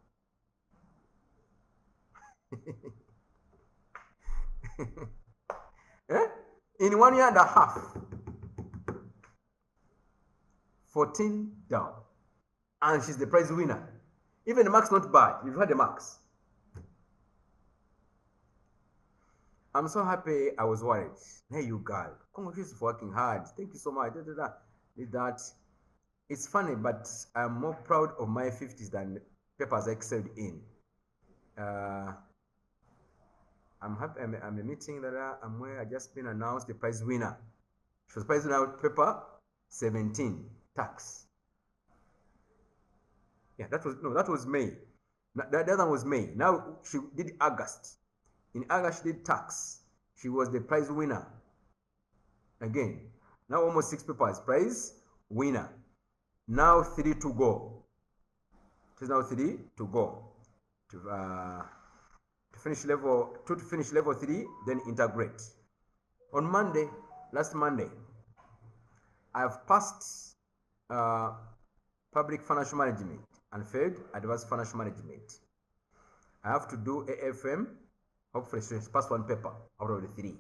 Speaker 1: In 1 year and a half, 14 down. And she's the prize winner. Even the marks not bad. You've heard the marks. I'm so happy. I was worried. Hey, you girl, congratulations for working hard. Thank you so much. Did that. It's funny, but I'm more proud of my 50s than papers I excelled in. I'm happy. I'm a meeting that I'm where I just been announced the prize winner. She was prize winner with paper 17 tax. Yeah, that was May. The other one was May. Now she did August. In August she did tax. She was the prize winner. Again, now almost 6 papers. Prize winner. Now 3 to go. It is now 3 to go. To finish level 2, to finish level 3, then integrate. On Monday, last Monday, I've passed public financial management and failed advanced financial management. I have to do AFM. Hopefully she's passed 1 paper out of the 3.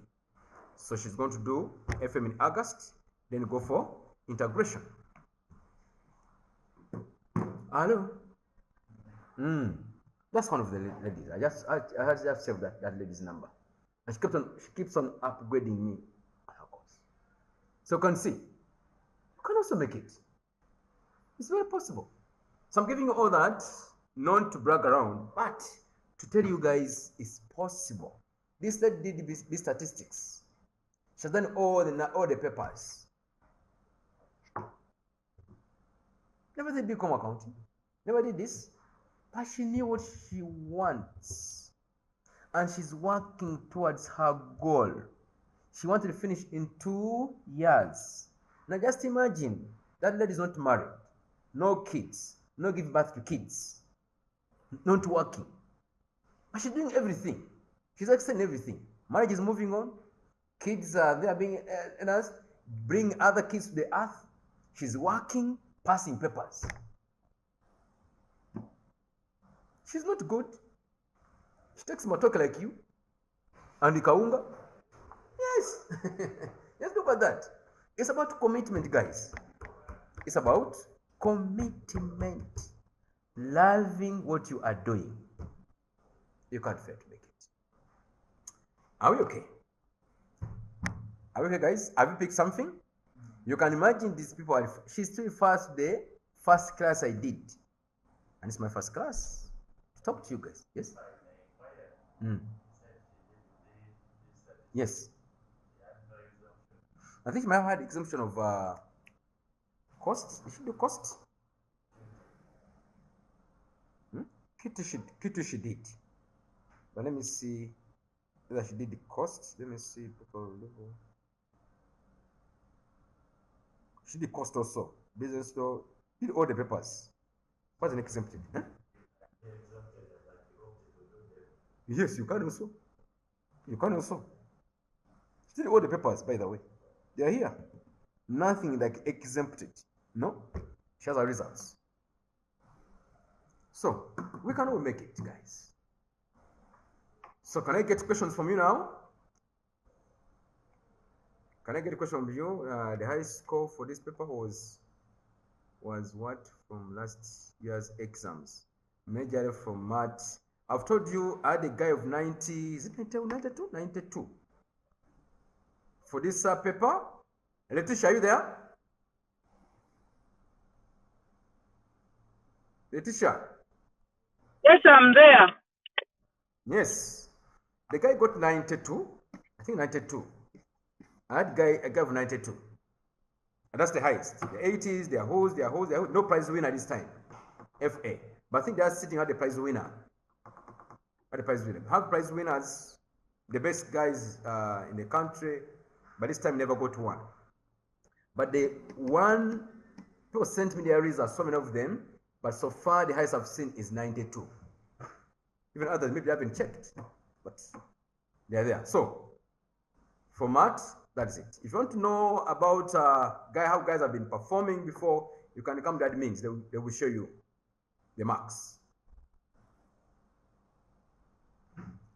Speaker 1: So she's going to do FM in August, then go for integration. Hello. That's one of the ladies. I just saved that lady's number. And she keeps on upgrading me. So you can see, you can also make it. It's very possible. So I'm giving you all that, not to brag around, but to tell you guys it's possible. This lady did the statistics. She's done all the papers. Never did become accounting. Never did this. But she knew what she wants. And she's working towards her goal. She wanted to finish in 2 years. Now just imagine, that lady is not married. No kids. No giving birth to kids. Not working. But she's doing everything. She's excelling everything. Marriage is moving on. Kids are there being announced. Bring other kids to the earth. She's working, passing papers. She's not good. She takes matoke like you. And the kaunga. Yes. Let's look at that. It's about commitment, guys. It's about commitment. Loving what you are doing. You can't fail to make it. Are we okay? Are we okay, guys? Have you picked something? You can imagine these people. She's still first day, first class I did. And it's my first class. Talk to you guys. Yes? Yes. I think she might have had exemption of Cost? You should do cost. Kitty she did. But let me see whether she did the cost. Let me see. She did cost also. Business law. Did all the papers. What's the next exempted? Huh? Yes, you can also. You can also. She did all the papers, by the way. They are here. Nothing like exempted. No. She has her results. So, we can all make it, guys. So, can I get questions from you now? Can I get a question from you? The high score for this paper was what from last year's exams? Majorly from MAT. I've told you I had a guy of 90, is it 92? 92. For this paper. Letitia, are you there? Letitia?
Speaker 7: Yes, I'm there.
Speaker 1: Yes. The guy got 92. I think 92. I had a guy of 92. And that's the highest. The 80s, they are hoes. No prize winner this time. FA. But I think they are sitting at the prize winner. Have prize winners, the best guys in the country, but this time never got one. But the one, people sent me their results, so many of them, but so far the highest I've seen is 92. Even others maybe haven't checked, but they're there. So, for MAT, that's it. If you want to know about how guys have been performing before, you can come to admins. They will show you the marks.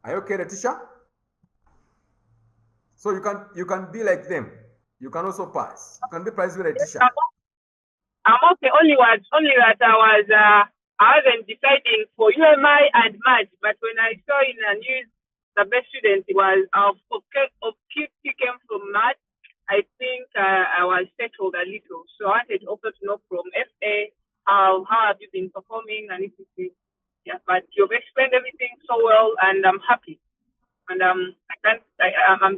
Speaker 1: Are you okay, Letitia? So you can be like them. You can also pass. You can be prize with Letitia.
Speaker 7: I'm okay. Only that I wasn't deciding for UMI and MAT, but when I saw in the news the best student was of QT came from MAT, I think I was settled a little. So I wanted also to know from FA how have you been performing and etc. Yeah, but you've explained everything so well, and I'm happy. And I'm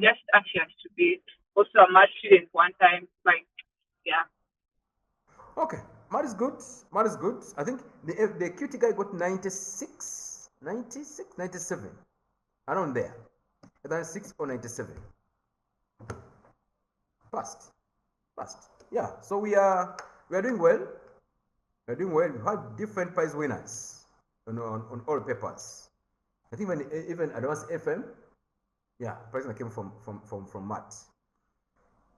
Speaker 7: just anxious to be also a MAT student one time. Like, yeah.
Speaker 1: Okay, MAT is good. MAT is good. I think the QT guy got 96, 97. Around there. 96 or 97. Passed. Yeah. So we are doing well. We're doing well. We have different prize winners on all papers. I think even advanced FM, yeah, prize winner came from MAT.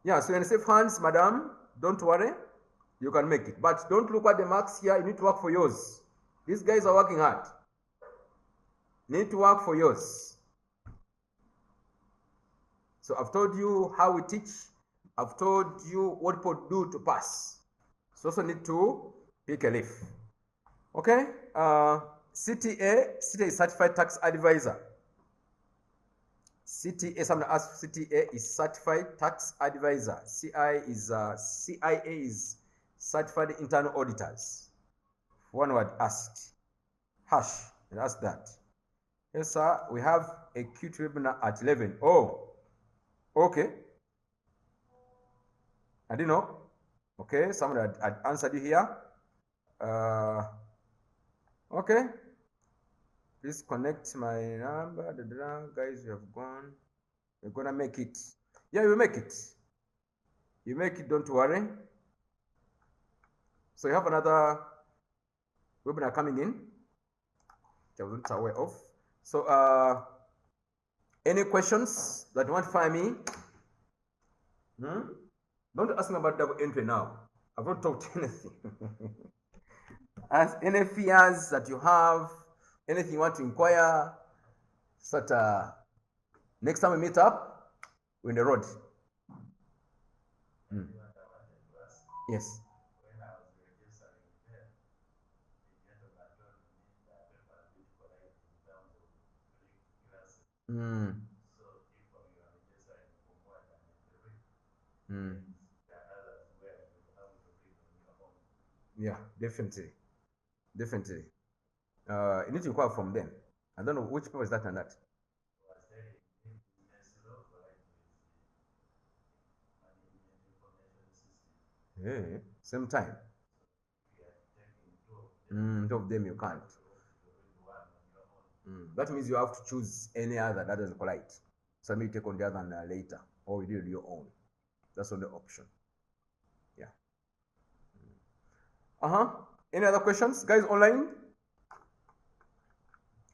Speaker 1: Yeah, so you're in safe hands, madam. Don't worry. You can make it. But don't look at the marks here. You need to work for yours. These guys are working hard. You need to work for yours. So I've told you how we teach. I've told you what people do to pass. So also need to pick a leaf. Okay? CTA is Certified Tax Advisor. CTA, someone asked, CTA is Certified Tax Advisor. CIA is Certified Internal Auditors. One word asked. Hash, and ask that. Yes, sir, we have a QT webinar at 11. Oh, okay. I didn't know. Okay, someone had answered you here. Okay. Please connect my number. Guys, you have gone. You're gonna make it. Yeah, you make it. You make it, don't worry. So you have another webinar coming in that I wasn't aware of. So any questions that you want to find me? Don't ask me about double entry now. I've not talked anything. Ask any fears that you have, anything you want to inquire, so that next time we meet up, we're in the road. Yes. Yeah, definitely. You need to inquire from them. I don't know which paper is that and that. Yeah, same time. Two of them you can't. That means you have to choose any other that doesn't collide. So maybe take on the other one later, or you do your own. That's only option. Yeah. Any other questions, guys, online?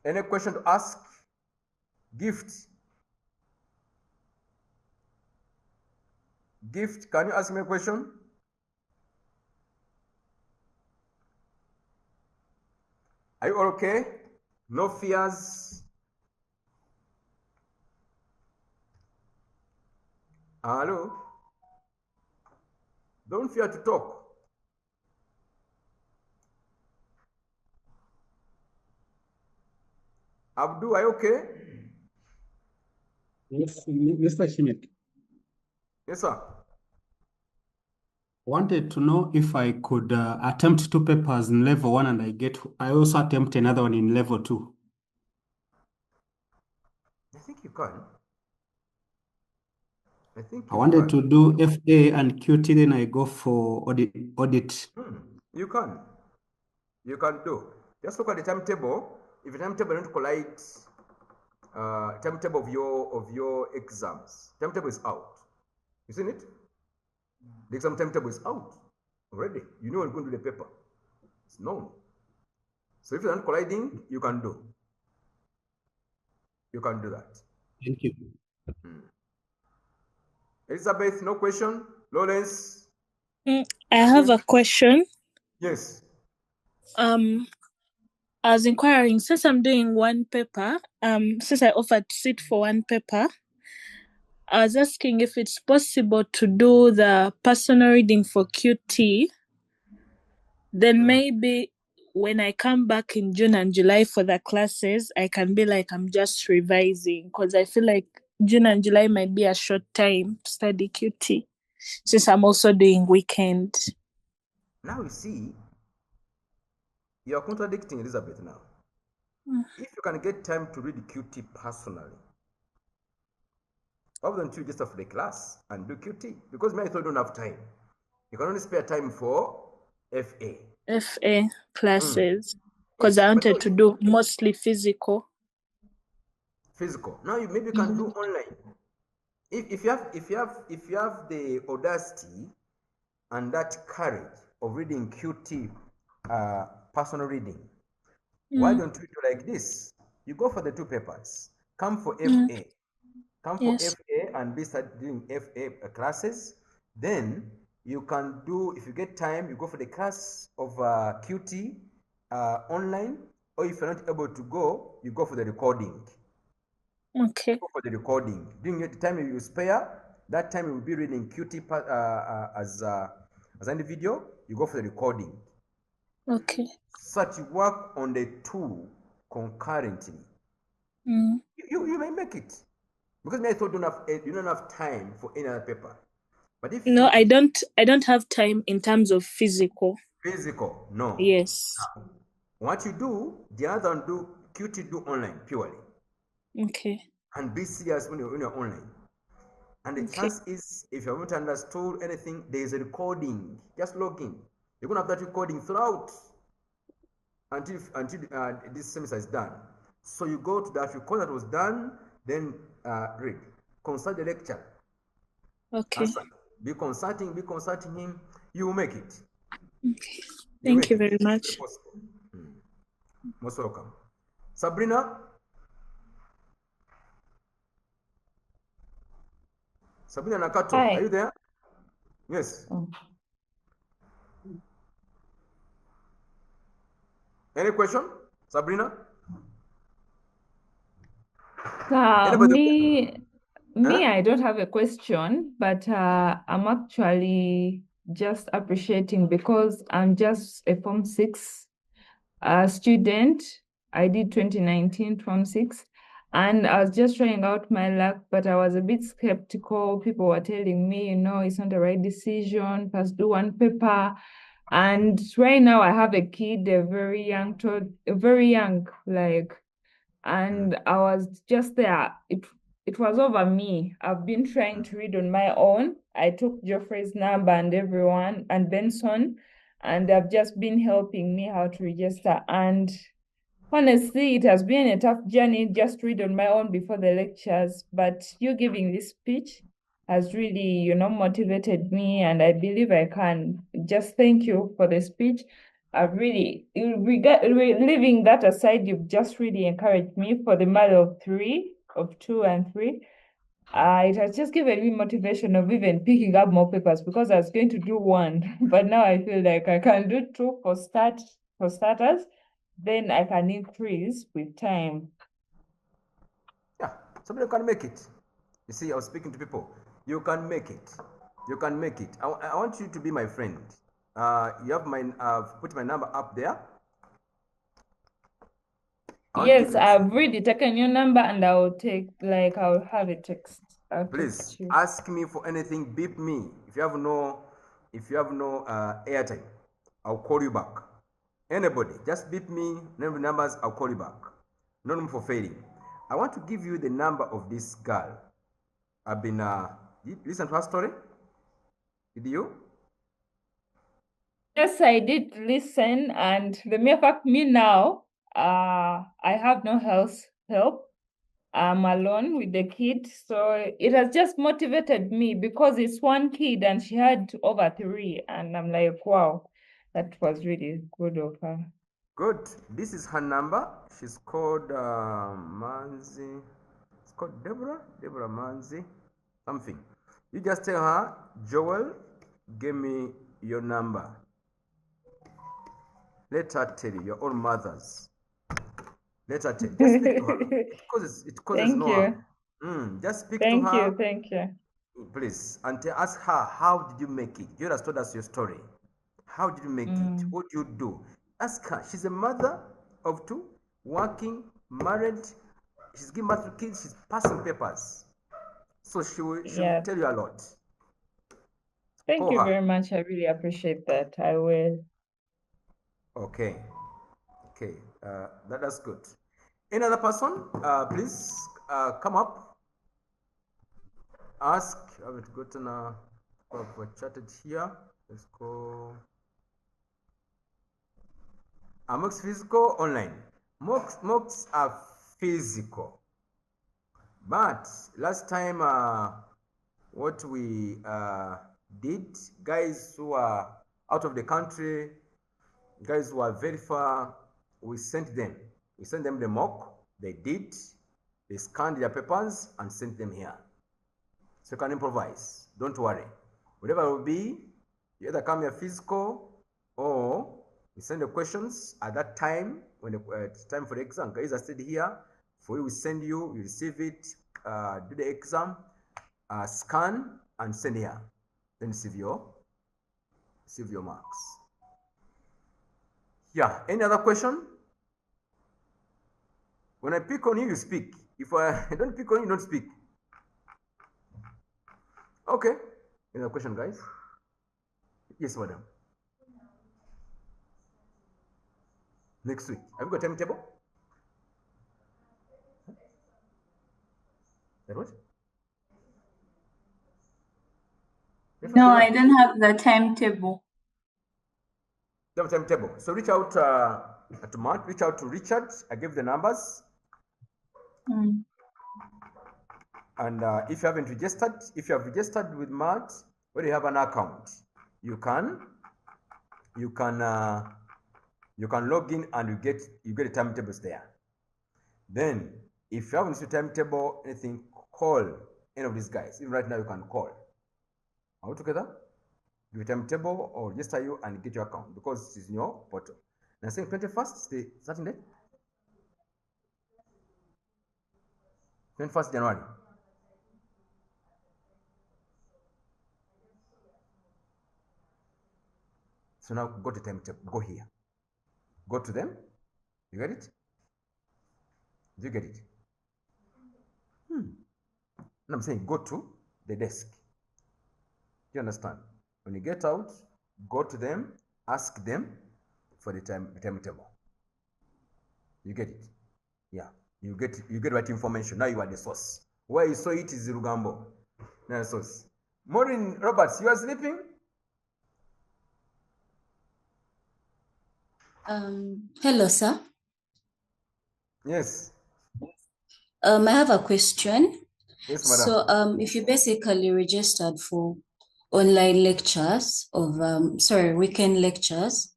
Speaker 1: Any question to ask? Gift. Gift, can you ask me a question? Are you all okay? No fears? Hello? Don't fear to talk. Abdu, are you okay?
Speaker 8: Yes, Mr. Schmidt.
Speaker 1: Yes, sir.
Speaker 8: Wanted to know if I could attempt 2 papers in level 1 and I also attempt another one in level 2.
Speaker 1: I think you can.
Speaker 8: I wanted to do FA and QT, then I go for audit.
Speaker 1: You can. You can do. Just look at the timetable. If the timetable don't collide, timetable of your exams, timetable is out. You seen it? The exam timetable is out already. You know when you're going to do the paper. It's known. So if you're not colliding, you can do. You can do that.
Speaker 8: Thank you.
Speaker 1: Elizabeth, no question. Lawrence?
Speaker 5: I have a question.
Speaker 1: Yes.
Speaker 5: I was inquiring, since I'm doing one paper, since I offered to sit for one paper, I was asking if it's possible to do the personal reading for QT. Then maybe when I come back in June and July for the classes, I can be like, I'm just revising, because I feel like June and July might be a short time to study QT, since I'm also doing weekend.
Speaker 1: Now you see, you are contradicting Elizabeth now. If you can get time to read QT personally, why wouldn't you just have the class and do QT? Because I don't have time. You can only spare time for FA.
Speaker 5: FA classes, because I wanted to do mostly physical.
Speaker 1: Physical. Now you maybe can do online. If you have the audacity and that courage of reading QT personal reading, why don't you do like this? You go for the 2 papers. Come for FA. Come for FA and be start doing FA classes. Then you can do, if you get time, you go for the class of QT online, or if you're not able to go, you go for the recording.
Speaker 5: Okay.
Speaker 1: Go for the recording. During the time you spare, that time you will be reading QT as an video, you go for the recording.
Speaker 5: Okay.
Speaker 1: So that you work on the 2 concurrently. You may make it. Because I thought you don't have time for any other paper. But if
Speaker 5: I don't have time in terms of physical.
Speaker 1: Physical, no.
Speaker 5: Yes.
Speaker 1: What you do, the other one do QT do online purely.
Speaker 5: Okay.
Speaker 1: And be serious when you're online. And the chance is, if you haven't understood anything, there is a recording. Just log in. You're gonna have that recording throughout until this semester is done. So you go to that record that was done, then read. Consult the lecture.
Speaker 5: Okay.
Speaker 1: Be consulting him. You will make it.
Speaker 5: Okay. Thank you very much.
Speaker 1: Most welcome. Sabrina? Sabrina Nakato,
Speaker 6: Hi.
Speaker 1: are you there? Yes. Any question, Sabrina?
Speaker 6: Me, I don't have a question, but I'm actually just appreciating because I'm just a Form 6 student. I did 2019 Form 6, and I was just trying out my luck, but I was a bit skeptical. People were telling me, it's not the right decision, first do one paper. And right now I have a kid, very young, and I was just there. it was over me. I've been trying to read on my own. I took Geoffrey's number and everyone and Benson, and they've just been helping me how to register. And honestly, it has been a tough journey just to read on my own before the lectures, but you giving this speech has really, motivated me, and I believe I can. Just thank you for the speech. I've really, leaving that aside, you've just really encouraged me for the matter of 2 and 3. It has just given me motivation of even picking up more papers, because I was going to do 1, but now I feel like I can do 2 for starters. Then I can increase with time.
Speaker 1: Yeah, somebody can make it. You see, I was speaking to people. You can make it. You can make it. I want you to be my friend. You have I've put my number up there.
Speaker 6: Yes, I've really taken your number, and I'll have a text.
Speaker 1: Please ask me for anything. Beep me if you have no airtime. I'll call you back. Anybody, just beep me. Name the numbers. I'll call you back. No room for failing. I want to give you the number of this girl. I've been listen to her story. Did you?
Speaker 6: Yes, I did listen, and the mere fact me now, I have no help. I'm alone with the kid, so it has just motivated me, because it's 1 kid and she had over 3, and I'm like, wow, that was really good of her.
Speaker 1: Good. This is her number. She's called Manzi. It's called Deborah Manzi, something. You just tell her, Joel, give me your number. Let her tell you, your own mothers. Let her tell you. Just speak to her. It causes no harm. Just speak to her.
Speaker 6: Thank you.
Speaker 1: Please, and ask her, how did you make it? You just told us your story. How did you make it? What do you do? Ask her. She's a mother of 2, working, married. She's giving birth to kids. She's passing papers. So she will tell you a lot.
Speaker 6: Thank you very much. I really appreciate that. I will.
Speaker 1: Okay. That's good. Any other person? Please come up. Ask. I've gotten I've chatted here. Let's go. Mocks physical, online. Mocks are physical. But last time, what we did, guys who are out of the country, guys who are very far, we sent them the mock. They did. They scanned their papers and sent them here. So you can improvise. Don't worry. Whatever it will be, you either come here physical, or we send the questions at that time when it's time for the exam. Guys, I stayed here for you. We send you receive it, do the exam, scan and send here. Then receive your marks. Yeah. Any other question? When I pick on you, you speak. If I don't pick on you, don't speak. Okay. Any other question, guys? Yes, madam. Next week. Have you got a timetable? That what?
Speaker 2: No, I don't have the timetable.
Speaker 1: You have a timetable. So reach out to Matt, reach out to Richard. I gave the numbers. And if you haven't registered, if you have registered with Matt, when you have an account, you can log in and you get the timetables there. Then, if you haven't seen timetable, anything, call any of these guys. Even right now, you can call. Are we together? Give a timetable or register you and get your account, because it's in your portal. Now, saying 21st is the starting date. 21st January. So now go to timetable. Go here. Go to them. You get it? Do you get it? And I'm saying go to the desk. Do you understand? When you get out, go to them, ask them for the timetable. You get it? Yeah. You get right information. Now you are the source. Where you saw it is Rugambo. Source. Maureen Roberts, you are sleeping?
Speaker 9: Hello, sir.
Speaker 1: Yes.
Speaker 9: I have a question.
Speaker 1: Yes, madam.
Speaker 9: So, if you basically registered for online lectures of, weekend lectures,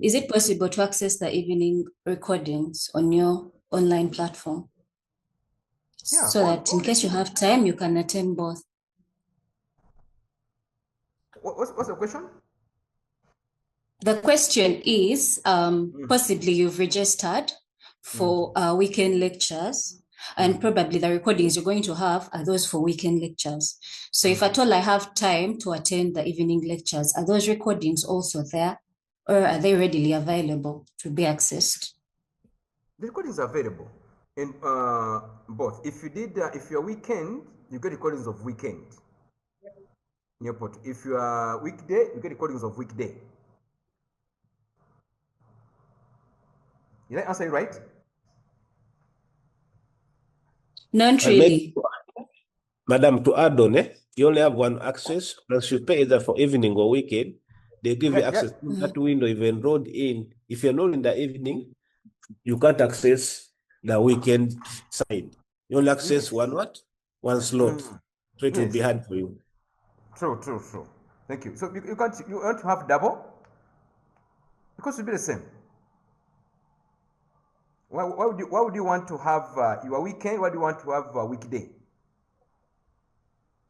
Speaker 9: is it possible to access the evening recordings on your online platform? Yeah, so that in case you have time, you can attend both.
Speaker 1: What's the question?
Speaker 9: The question is, possibly you've registered for weekend lectures, and probably the recordings you're going to have are those for weekend lectures. So if at all I have time to attend the evening lectures, are those recordings also there, or are they readily available to be accessed?
Speaker 1: The recordings are available in both. If you did, if you're weekend, you get recordings of weekend. In your port. If you are weekday, you get recordings of weekday. Did I answer you right?
Speaker 9: Not really.
Speaker 10: Madam, to add on, you only have one access. Once you pay either for evening or weekend, they give you access to that window. If you're enrolled in, if you're enrolled in the evening, you can't access the weekend side. You only access one slot. So it will be hard for you.
Speaker 1: True. Thank you. So you want to have double? Because it will be the same. Why would you want to have your weekend? Why do you want to have a weekday?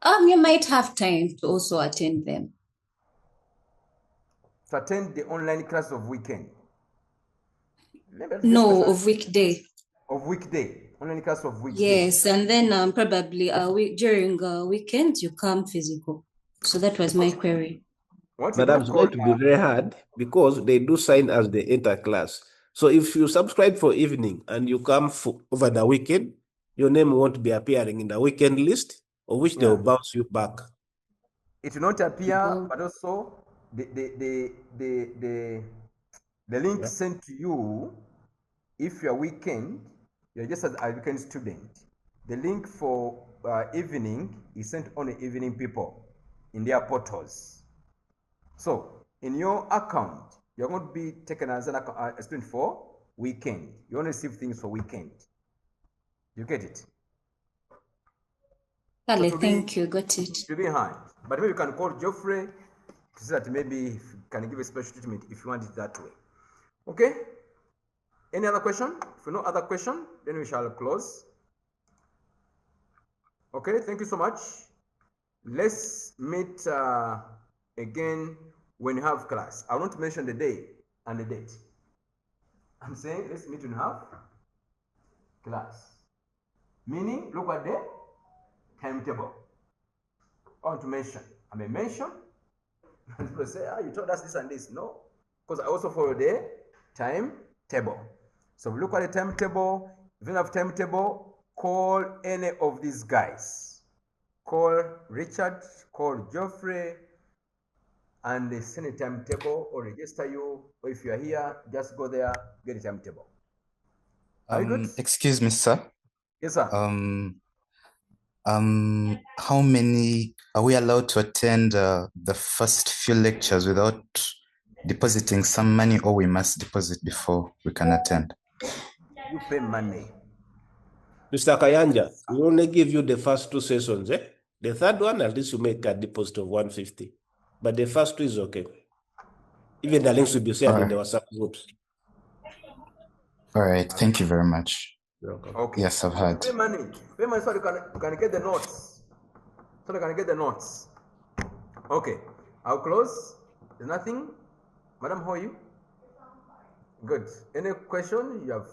Speaker 9: You might have time to also attend them.
Speaker 1: To attend the online class of weekend?
Speaker 9: No, of weekday.
Speaker 1: Of weekday, online class of weekday.
Speaker 9: Yes, and then probably during weekends you come physical. So that was my query.
Speaker 10: Madam, it's going to be very hard because they do sign as they enter class. So if you subscribe for evening and you come over the weekend, your name won't be appearing in the weekend list, of which they will bounce you back.
Speaker 1: It will not appear, but also the link sent to you, if you're weekend, you're just a weekend student. The link for evening is sent only evening people in their portals. So in your account, you're going to be taken as a student for weekend. You only receive things for weekend. You get it?
Speaker 9: Vale, so thank you. Got it.
Speaker 1: To be hard. But maybe you can call Geoffrey to say that maybe you can give a special treatment if you want it that way. Okay? Any other question? If no other question, then we shall close. Okay, thank you so much. Let's meet again when you have class. I want to mention the day and the date. I'm saying let's meet when you have class. Meaning, look at the timetable. I want to mention. I may mention. And people say, you told us this and this. No, because I also follow the timetable. So look at the timetable. If you don't have timetable, call any of these guys. Call Richard, call Geoffrey, and they send a timetable or register you. Or if you are here, just go there, get a timetable. Are you good?
Speaker 11: Excuse me, sir.
Speaker 1: Yes, sir.
Speaker 11: How many are we allowed to attend the first few lectures without depositing some money, or we must deposit before we can attend?
Speaker 1: You pay money.
Speaker 10: Mr. Kayanja, we only give you the first two sessions. The third one, at least you make a deposit of 150. But the first two is okay. Even the links will be shared in the WhatsApp groups.
Speaker 11: All right. Thank you very much.
Speaker 1: Okay.
Speaker 11: Yes, I've heard.
Speaker 1: Pay money. Pay money so you can get the notes. So you can get the notes. Okay. I'll close. There's nothing. Madam, how are you? Good. Any question you have?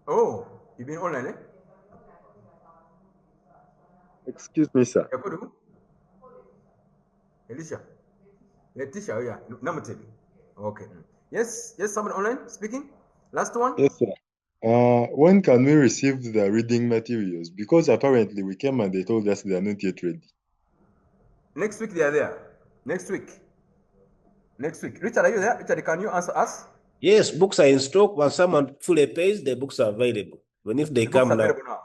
Speaker 1: Oh, you've been online, eh?
Speaker 12: Excuse me, sir.
Speaker 1: Elisha. Letitia, yeah. Namuteli. Okay. Yes, someone online speaking. Last one.
Speaker 12: Yes, sir. When can we receive the reading materials? Because apparently we came and they told us they are not yet ready.
Speaker 1: Next week they are there. Next week. Richard, are you there? Richard, can you answer us?
Speaker 10: Yes, books are in stock. When someone fully pays, the books are available. When if they
Speaker 1: the
Speaker 10: come
Speaker 1: books are
Speaker 10: now.
Speaker 1: available now.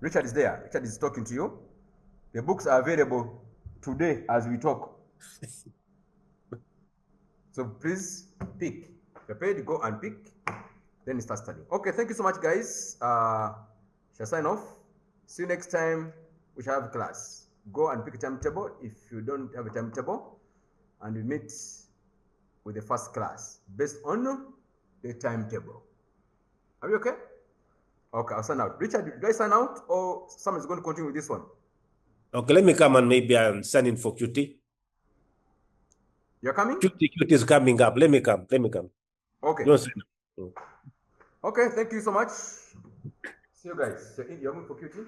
Speaker 1: Richard is there. Richard is talking to you. The books are available today as we talk. So please pick. Prepare, go and pick. Then start studying. Okay, thank you so much, guys. Shall sign off. See you next time. We shall have class. Go and pick a timetable if you don't have a timetable, and we meet with the first class based on the timetable. Are we okay? Okay, I'll sign out. Richard, do I sign out or someone's going to continue with this one?
Speaker 10: Okay, let me come and maybe I'm signing for QT.
Speaker 1: You're coming?
Speaker 10: QT is coming up. Let me come.
Speaker 1: Okay.
Speaker 10: Don't sign up.
Speaker 1: Okay, thank you so much. See you guys. So you're going for QT?